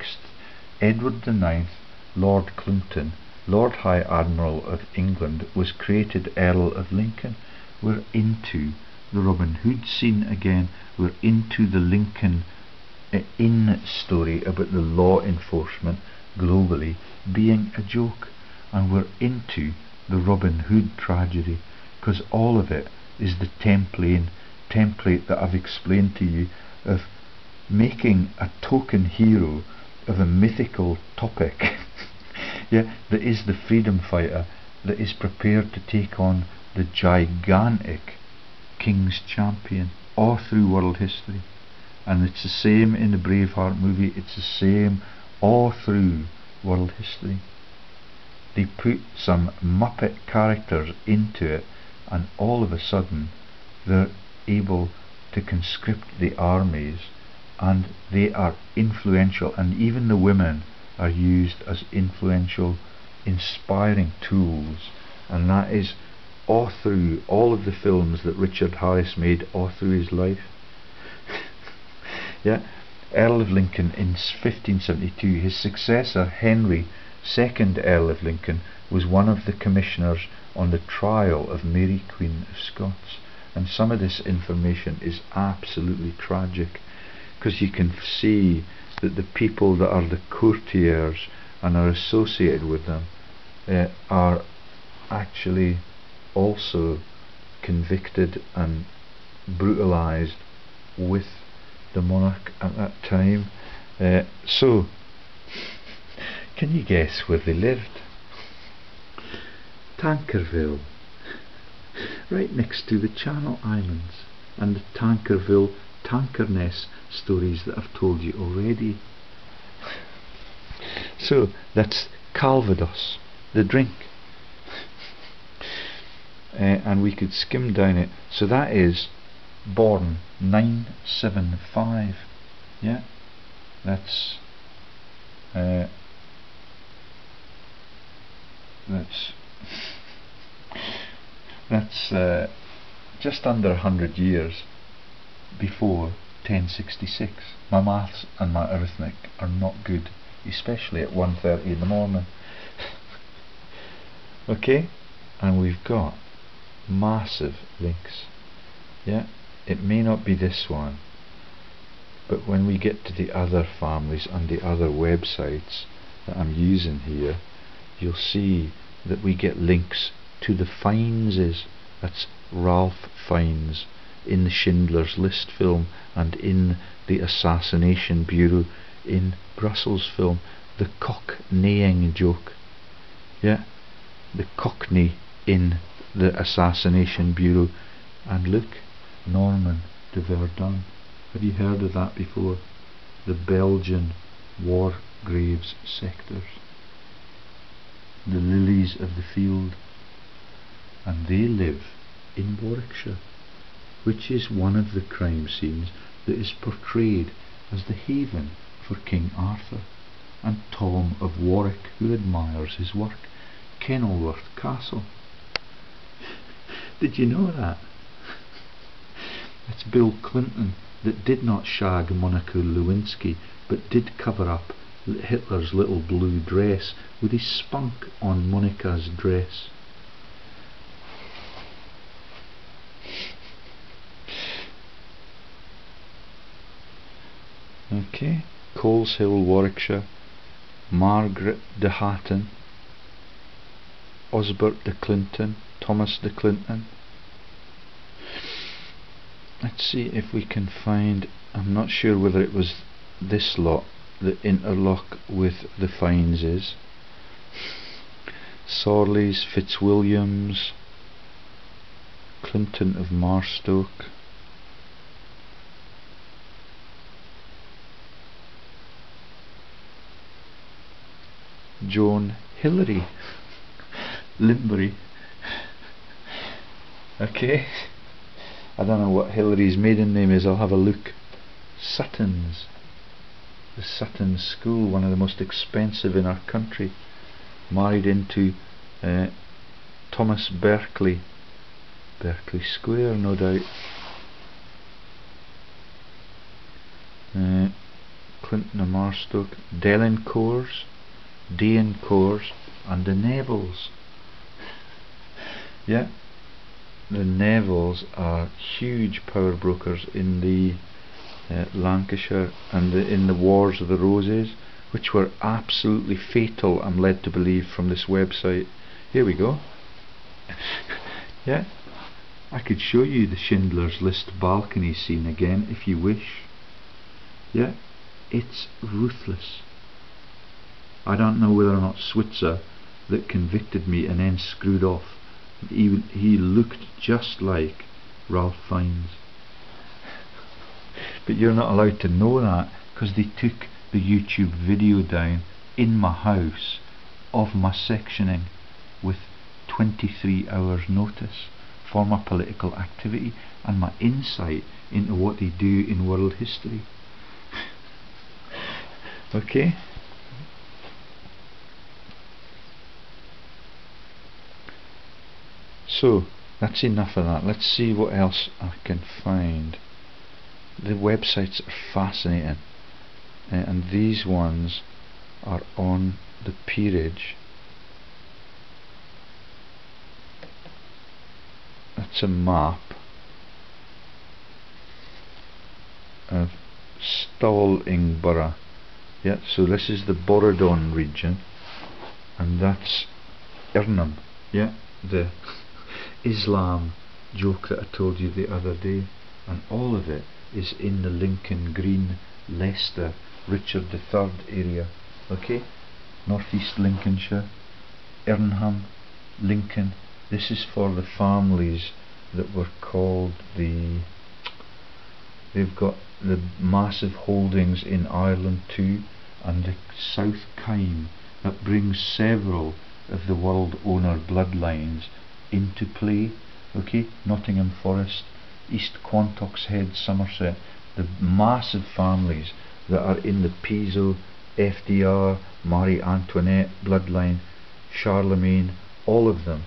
Edward IX, Lord Clinton, Lord High Admiral of England, was created Earl of Lincoln. We're into the Robin Hood scene again. We're into the Lincoln Inn story about the law enforcement globally being a joke, and we're into the Robin Hood tragedy, because all of it is the template that I've explained to you of making a token hero of a mythical topic yeah, that is the freedom fighter that is prepared to take on the gigantic King's Champion all through world history. And it's the same in the Braveheart movie, it's the same all through world history. They put some Muppet characters into it, and all of a sudden they're able to conscript the armies, and they are influential, and even the women are used as influential, inspiring tools, and that is all through all of the films that Richard Harris made all through his life. Yeah, Earl of Lincoln in 1572, his successor Henry, 2nd Earl of Lincoln, was one of the commissioners on the trial of Mary Queen of Scots, and some of this information is absolutely tragic, because you can see that the people that are the courtiers and are associated with them are actually also convicted and brutalized with the monarch at that time. So, can you guess where they lived? Tankerville, right next to the Channel Islands and the Tankerville Tankerness stories that I've told you already. So that's Calvados, the drink. And we could skim down it. So that is born 975. Yeah, that's just under 100 years before 1066. My maths and my arithmetic are not good, especially at 1:30 in the morning. Okay, and we've got massive links. Yeah, it may not be this one, but when we get to the other families and the other websites that I'm using here, you'll see that we get links to the Fienneses. That's Ralph Fiennes in the Schindler's List film and in the Assassination Bureau in Brussels film. The cock-neighing joke. Yeah, the cockney in the Assassination Bureau. And look, Norman de Verdun. Have you heard of that before? The Belgian war graves sectors. The lilies of the field. And they live in Warwickshire, which is one of the crime scenes that is portrayed as the haven for King Arthur and Tom of Warwick, who admires his work, Kenilworth Castle. Did you know that? It's Bill Clinton that did not shag Monica Lewinsky, but did cover up Hitler's little blue dress with his spunk on Monica's dress. Okay, Coleshill, Warwickshire, Margaret de Hatton, Osbert de Clinton, Thomas de Clinton. Let's see if we can find, I'm not sure whether it was this lot that interlock with the Fienneses. Sorleys, Fitzwilliams, Clinton of Marstoke. Joan Hillary, Limbury. Okay, I don't know what Hillary's maiden name is, I'll have a look. Suttons, the Sutton School, one of the most expensive in our country, married into Thomas Berkeley, Berkeley Square, no doubt. Clinton of Marstoke, Delincours, Daincours, and the Nevilles. Yeah, the Nevilles are huge power brokers in the Lancashire and in the Wars of the Roses, which were absolutely fatal, I'm led to believe from this website. Here we go. Yeah, I could show you the Schindler's List balcony scene again if you wish. Yeah, it's ruthless. I don't know whether or not Switzer that convicted me and then screwed off, he looked just like Ralph Fiennes. But you're not allowed to know that, because they took the YouTube video down in my house of my sectioning with 23 hours notice for my political activity, and my insight into what they do in world history. Okay? So that's enough of that. Let's see what else I can find. The websites are fascinating, and these ones are on the peerage. That's a map of Stalin borough. Yeah, so this is the Borodon region, and that's Irnam. Yeah, the Islam joke that I told you the other day, and all of it is in the Lincoln Green, Leicester, Richard III area. Okay, northeast Lincolnshire, Irnham, Lincoln. This is for the families that were called the. They've got the massive holdings in Ireland too, and the South Kime that brings several of the world owner bloodlines into play. Okay, Nottingham Forest, East Quantock's Head, Somerset, the massive families that are in the Piso, FDR, Marie Antoinette bloodline, Charlemagne, all of them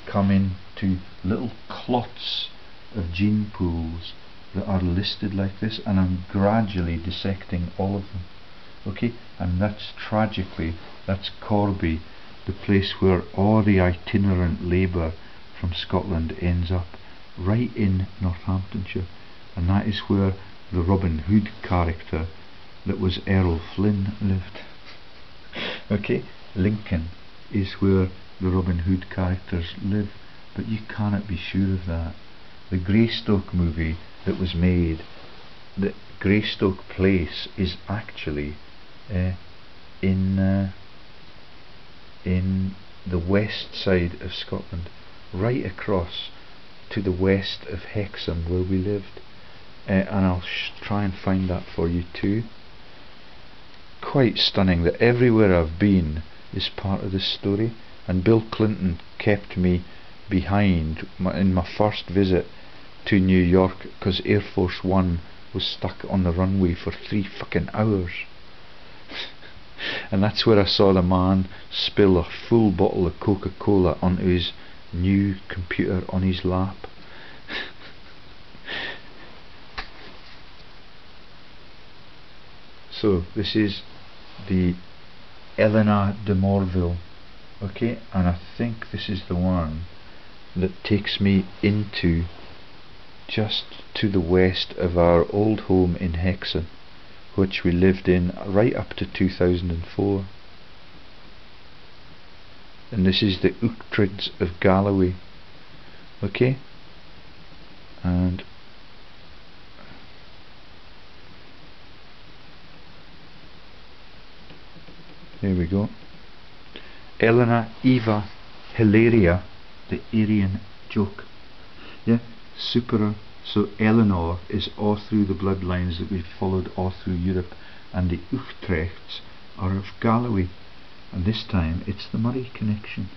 come into little clots of gene pools that are listed like this, and I'm gradually dissecting all of them. Okay, and that's tragically, that's Corby, the place where all the itinerant labour from Scotland ends up, right in Northamptonshire, and that is where the Robin Hood character that was Errol Flynn lived. Okay, Lincoln is where the Robin Hood characters live, but you cannot be sure of that. The Greystoke movie that was made, the Greystoke place is actually in the west side of Scotland, right across to the west of Hexham where we lived, and I'll try and find that for you too. Quite stunning that everywhere I've been is part of this story, and Bill Clinton kept me behind in my first visit to New York because Air Force One was stuck on the runway for 3 fucking hours. And that's where I saw the man spill a full bottle of Coca-Cola onto his new computer on his lap. So this is the Eleanor de Morville, okay, and I think this is the one that takes me into just to the west of our old home in Hexham, which we lived in right up to 2004. And this is the Uchtrids of Galloway, okay, and there we go. Eleanor Eva Hilaria, the Aryan joke. Yeah, Supera. So Eleanor is all through the bloodlines that we've followed all through Europe, and the Uchtrechts are of Galloway, and this time it's the Murray connection.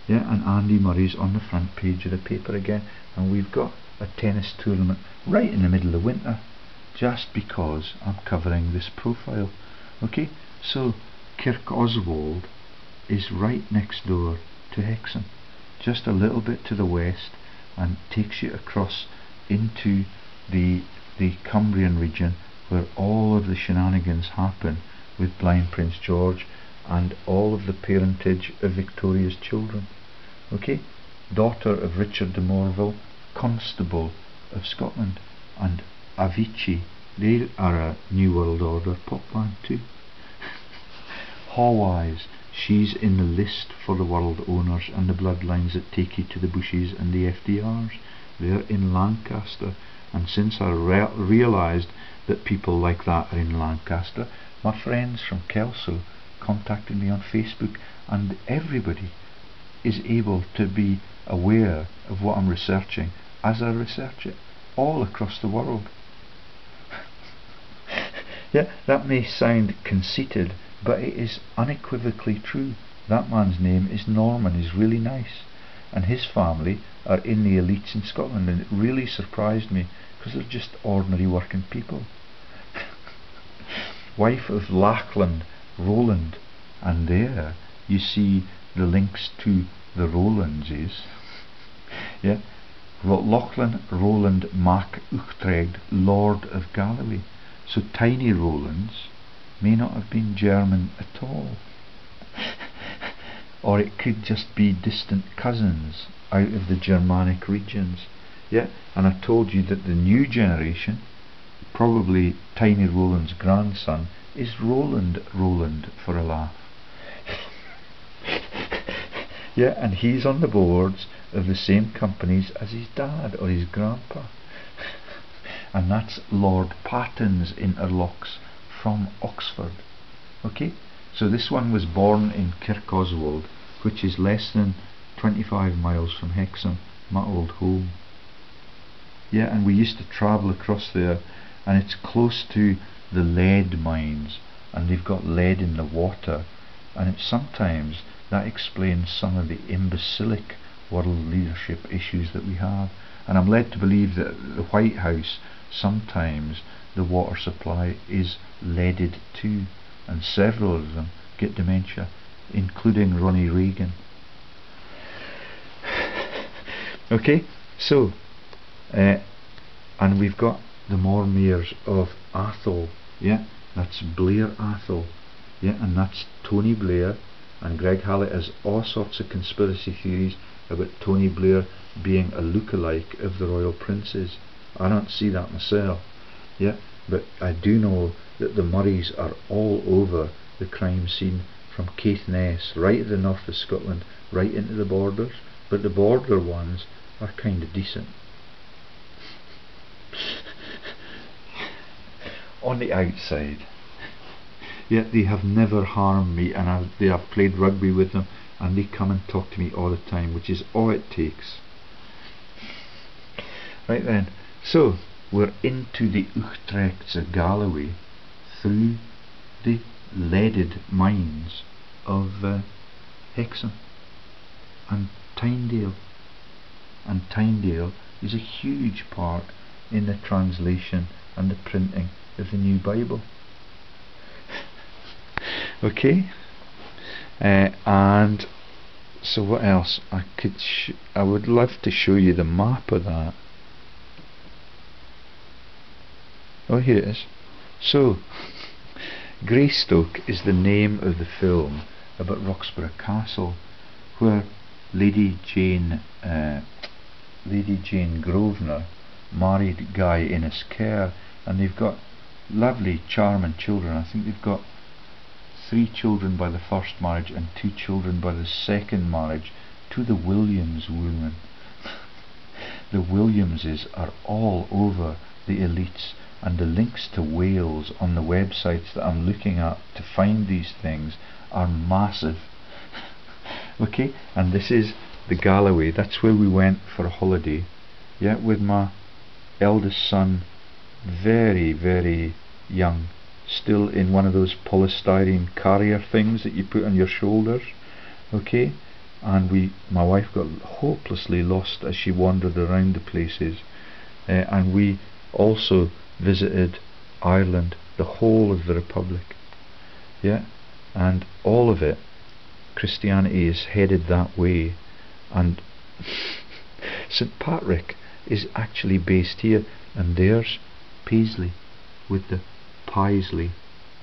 Yeah, and Andy Murray's on the front page of the paper again, and we've got a tennis tournament right in the middle of winter, just because I'm covering this profile. Okay, so Kirk Oswald is right next door to Hexham, just a little bit to the west, and takes you across into the Cumbrian region where all of the shenanigans happen with blind Prince George and all of the parentage of Victoria's children. Okay, daughter of Richard de Morville, Constable of Scotland, and Avicii, they are a New World Order pop band too. Hawise, she's in the list for the world owners and the bloodlines that take you to the Bushes and the FDRs. They're in Lancaster, and since I realised that people like that are in Lancaster, my friends from Kelso contacted me on Facebook, and everybody is able to be aware of what I'm researching as I research it all across the world. Yeah, that may sound conceited, but it is unequivocally true. That man's name is Norman, he's really nice, and his family are in the elites in Scotland, and it really surprised me because they're just ordinary working people. Wife of Lachlan Roland, and there you see the links to the Rolandses. Yeah, Lachlan Roland Mac Uchtred, Lord of Galloway. So tiny Rolands may not have been German at all. Or it could just be distant cousins out of the Germanic regions. Yeah, and I told you that the new generation, probably Tiny Roland's grandson, is Roland for a laugh. Yeah, and he's on the boards of the same companies as his dad or his grandpa. And that's Lord Patton's Interlocks from Oxford. Okay, so this one was born in Kirkoswald, which is less than 25 miles from Hexham, my old home. Yeah, and we used to travel across there, and it's close to the lead mines, and they've got lead in the water, and it's sometimes that explains some of the imbecilic world leadership issues that we have. And I'm led to believe that at the White House sometimes the water supply is leaded too, and several of them get dementia, including Ronnie Reagan. Okay, so and we've got the Mormaers of Atholl. Yeah, that's Blair Atholl. Yeah, and that's Tony Blair. And Greg Hallett has all sorts of conspiracy theories about Tony Blair being a lookalike of the royal princes. I don't see that myself. Yeah, but I do know that the Murrays are all over the crime scene, from Caithness right at the north of Scotland, right into the borders. But the border ones are kind of decent. On the outside. Yet they have never harmed me, and they have played rugby with them, and they come and talk to me all the time, which is all it takes. Right then, so we're into the Utrechts of Galloway through the leaded mines of Hexham and Tynedale. And Tynedale is a huge part in the translation and the printing of the New Bible. Okay, and so what else? I would love to show you the map of that. Oh, here it is. So Greystoke is the name of the film about Roxburgh Castle, where Lady Jane Grosvenor married Guy Innes-Kerr, and they've got lovely, charming children. I think they've got 3 children by the first marriage and 2 children by the second marriage to the Williams woman. The Williamses are all over the elites, and the links to Wales on the websites that I'm looking at to find these things are massive. Okay, and this is the Galloway. That's where we went for a holiday. Yeah, with my eldest son, very, very young, still in one of those polystyrene carrier things that you put on your shoulders. Okay, and my wife got hopelessly lost as she wandered around the places, and we also visited Ireland, the whole of the Republic. Yeah, and all of it, Christianity is headed that way, and St. Patrick is actually based here, and there's Paisley with the Paisley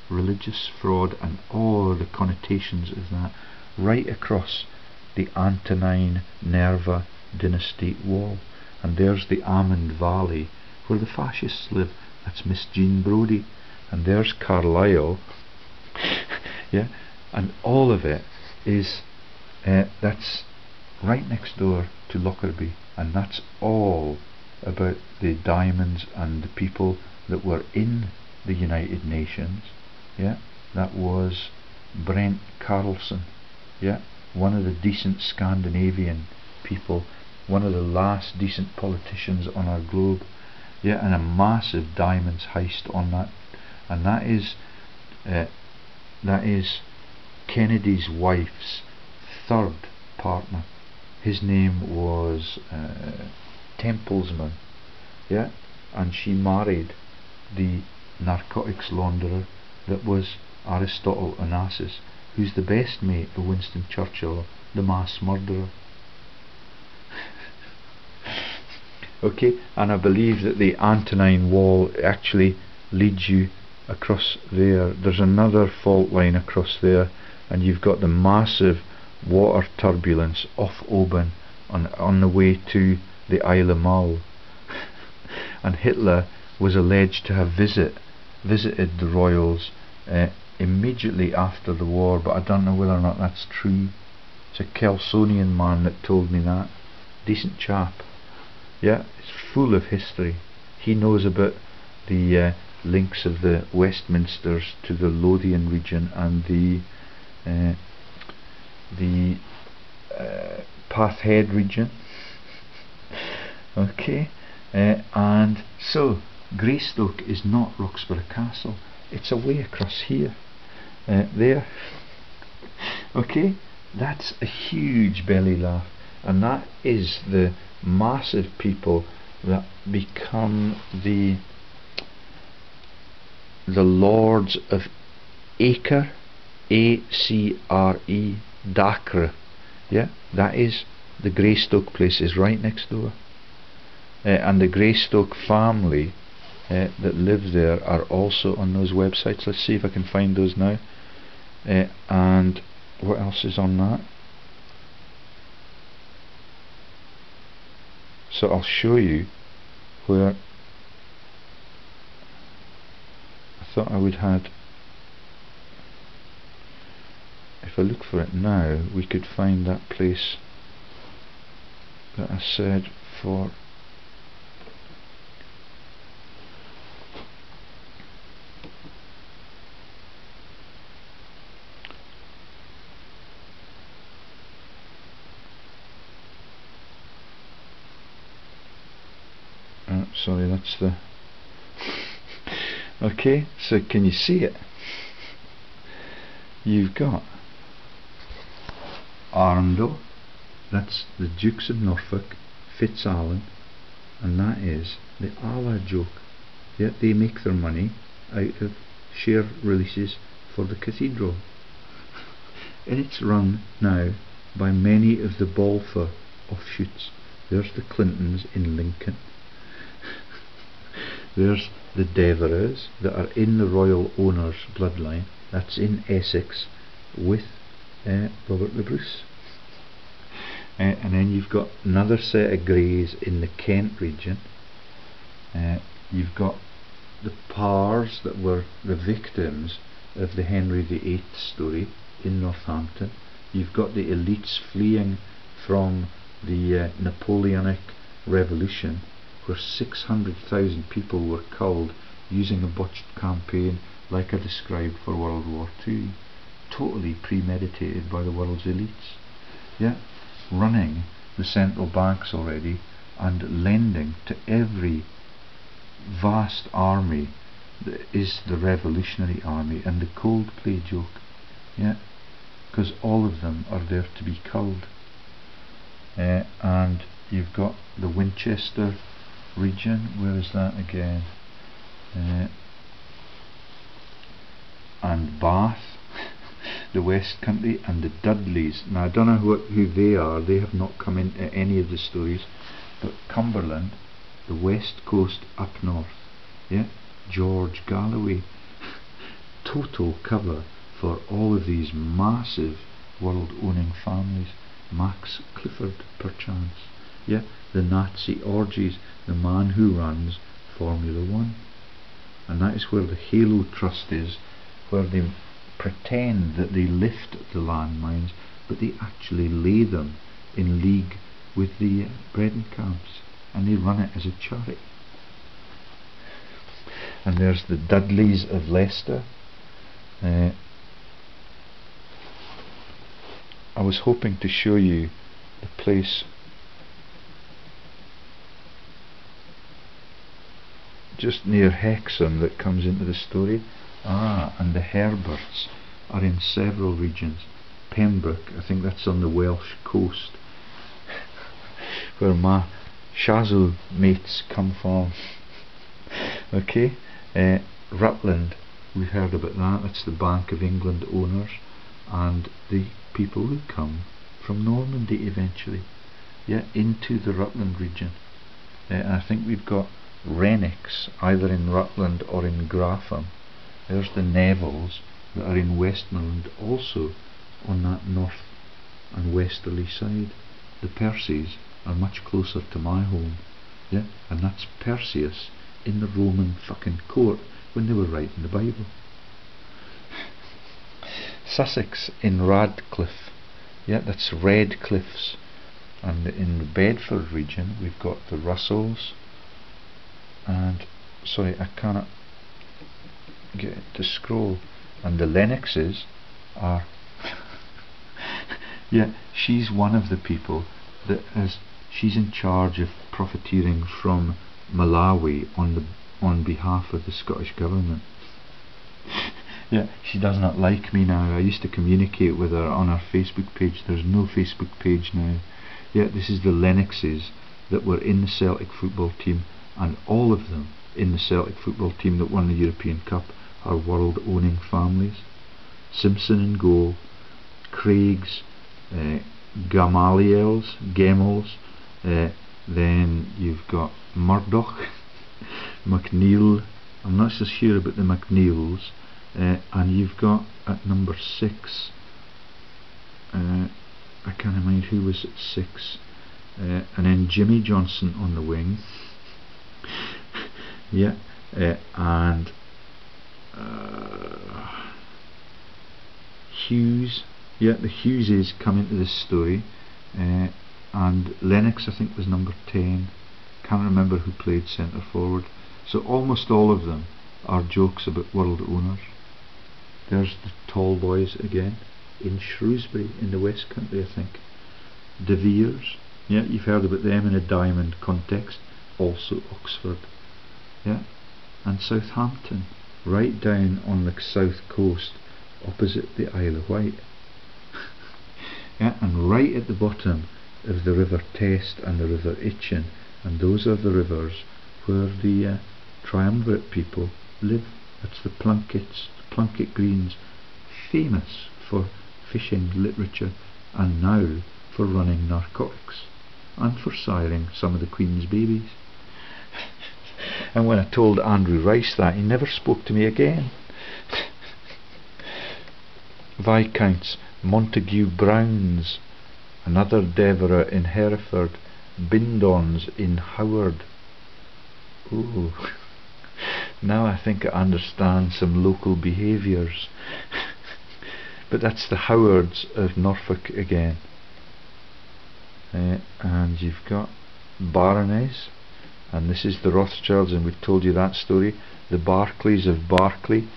religious fraud and all the connotations of that, right across the Antonine Nerva dynasty wall. And there's the Almond Valley where the fascists live. That's Miss Jean Brodie. And there's Carlisle. Yeah, and all of it is that's right next door to Lockerbie, and that's all about the diamonds and the people that were in the United Nations. Yeah, that was Brent Carlson. Yeah, one of the decent Scandinavian people, one of the last decent politicians on our globe. Yeah, and a massive diamonds heist on that, and that is Kennedy's wife's third partner. his name was Templesman, yeah, and she married the narcotics launderer that was Aristotle Onassis, who's the best mate of Winston Churchill, the mass murderer. Okay, and I believe that the Antonine Wall actually leads you across there. There's another fault line across there, and you've got the massive water turbulence off Oban on the way to the Isle of Mull. And Hitler was alleged to have visited the royals immediately after the war, but I don't know whether or not that's true. It's a Kelsonian man that told me that. Decent chap. Yeah, it's full of history. He knows about the links of the Westminsters to the Lothian region and the Pathhead region. Okay, and so Greystoke is not Roxburgh Castle, it's away across here, there. Okay, that's a huge belly laugh, and that is the massive people that become the lords of Acre, A-C-R-E, Dacre. Yeah, that is the Greystoke place, is right next door. And the Greystoke family that live there are also on those websites. Let's see if I can find those now. And what else is on that? So I'll show you where I thought I would had. If I look for it now, we could find that place that I said for. Sorry, that's the. Okay, so can you see it? You've got Arundel, that's the Dukes of Norfolk, Fitzalan, and that is the Allah joke. Yet they make their money out of share releases for the cathedral. And it's run now by many of the Balfour offshoots. There's the Clintons in Lincoln. There's the Devereux that are in the royal owner's bloodline. That's in Essex with Robert the Bruce. And then you've got another set of Greys in the Kent region. You've got the Parrs that were the victims of the Henry VIII story in Northampton. You've got the elites fleeing from the Napoleonic Revolution, where 600,000 people were culled using a botched campaign like I described for World War II, totally premeditated by the world's elites. Yeah, running the central banks already and lending to every vast army that is the Revolutionary Army and the Coldplay joke. Yeah, because all of them are there to be culled. And you've got the Winchester region. Where is that again? And Bath, the West Country, and the Dudleys. Now I don't know who they are. They have not come into any of the stories. But Cumberland, the West Coast up north. Yeah, George Galloway. Total cover for all of these massive world-owning families. Max Clifford, perchance. Yeah, the Nazi orgies, the man who runs Formula 1. And that is where the Halo Trust is, where they pretend that they lift the landmines, but they actually lay them in league with the breeding camps, and they run it as a charity. And there's the Dudleys of Leicester. I was hoping to show you the place just near Hexham that comes into the story. And the Herberts are in several regions. Pembroke, I think that's on the Welsh coast. where my Shazo mates come from. Okay, Rutland, we've heard about that. That's the Bank of England owners and the people who come from Normandy eventually, yeah, into the Rutland region. And I think we've got Rennicks either in Rutland or in Gratham. There's the Nevilles that are in Westmoreland, also on that north and westerly side. The Percys are much closer to my home, yeah, and that's Perseus in the Roman fucking court when they were writing the Bible. Sussex in Radcliffe, yeah, that's Red Cliffs. And in the Bedford region we've got the Russells, and sorry, I cannot get it to scroll, and the Lennoxes are yeah, she's one of the people that she's in charge of profiteering from Malawi on behalf of the Scottish government. Yeah, she does not like me now. I used to communicate with her on her Facebook page. There's no Facebook page now. Yeah, this is the Lennoxes that were in the Celtic football team, and all of them in the Celtic football team that won the European Cup are world owning families. Simpson and Goal, Craigs, Gamaliels, Gemels, then you've got Murdoch, McNeil, I'm not so sure about the McNeils, and you've got at number 6, I can't mind who was at 6, and then Jimmy Johnson on the wing, yeah, and Hughes, yeah, the Hugheses come into this story, and Lennox I think was number 10, can't remember who played centre forward. So almost all of them are jokes about world owners. There's the tall boys again in Shrewsbury in the West Country, I think. De Veres, yeah, you've heard about them in a diamond context. Also Oxford, yeah, and Southampton, right down on the south coast opposite the Isle of Wight. Yeah, and right at the bottom of the River Test and the River Itchen, and those are the rivers where the triumvirate people live. That's the Plunkets, the Plunket Greens, famous for fishing, literature, and now for running narcotics and for siring some of the Queen's babies. And when I told Andrew Rice that, he never spoke to me again. Viscounts Montague Browns, another Devereux in Hereford, Bindons in Howard. Ooh. Now I think I understand some local behaviours. But that's the Howards of Norfolk again. And you've got Baroness, and this is the Rothschilds, and we've told you that story. The Barclays of Barclay,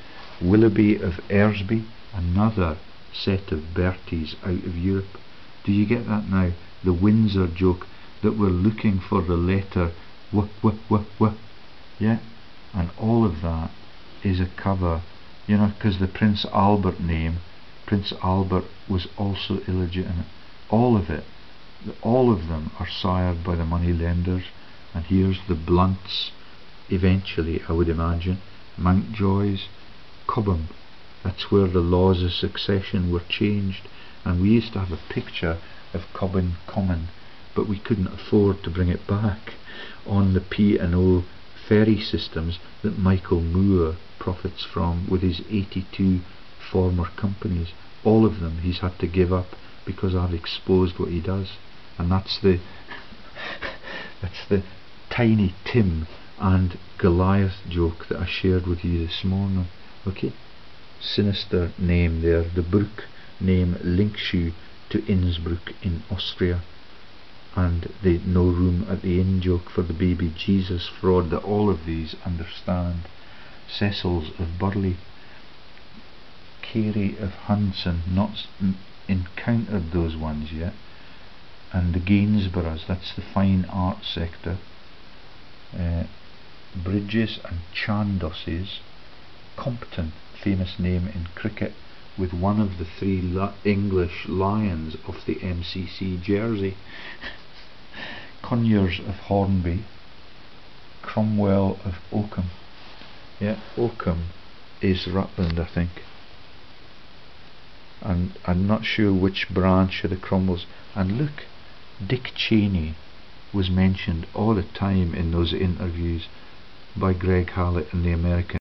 Willoughby of Eresby, another set of Berties out of Europe. Do you get that now? The Windsor joke that we're looking for the letter w. Yeah, and all of that is a cover, you know, because the Prince Albert name, Prince Albert was also illegitimate. All of it, all of them are sired by the money lenders. And here's the Blunts, eventually I would imagine, Mountjoys, Cobham. That's where the laws of succession were changed, and we used to have a picture of Cobham Common, but we couldn't afford to bring it back on the P&O ferry systems that Michael Moore profits from with his 82 former companies. All of them he's had to give up because I've exposed what he does, and that's the that's the Tiny Tim and Goliath joke that I shared with you this morning. Okay, sinister name there. The Brook name links you to Innsbruck in Austria, and the no room at the inn joke for the baby Jesus fraud that all of these understand. Cecils of Burley, Carey of Hudson, not encountered those ones yet, and the Gainsboroughs, that's the fine art sector. Bridges and Chandosses, Compton, famous name in cricket, with one of the 3 English lions of the MCC jersey. Conyers of Hornby, Cromwell of Oakham. Yeah, Oakham is Rutland, I think. And I'm not sure which branch of the Cromwells. And look, Dick Cheney was mentioned all the time in those interviews by Greg Hallett in the American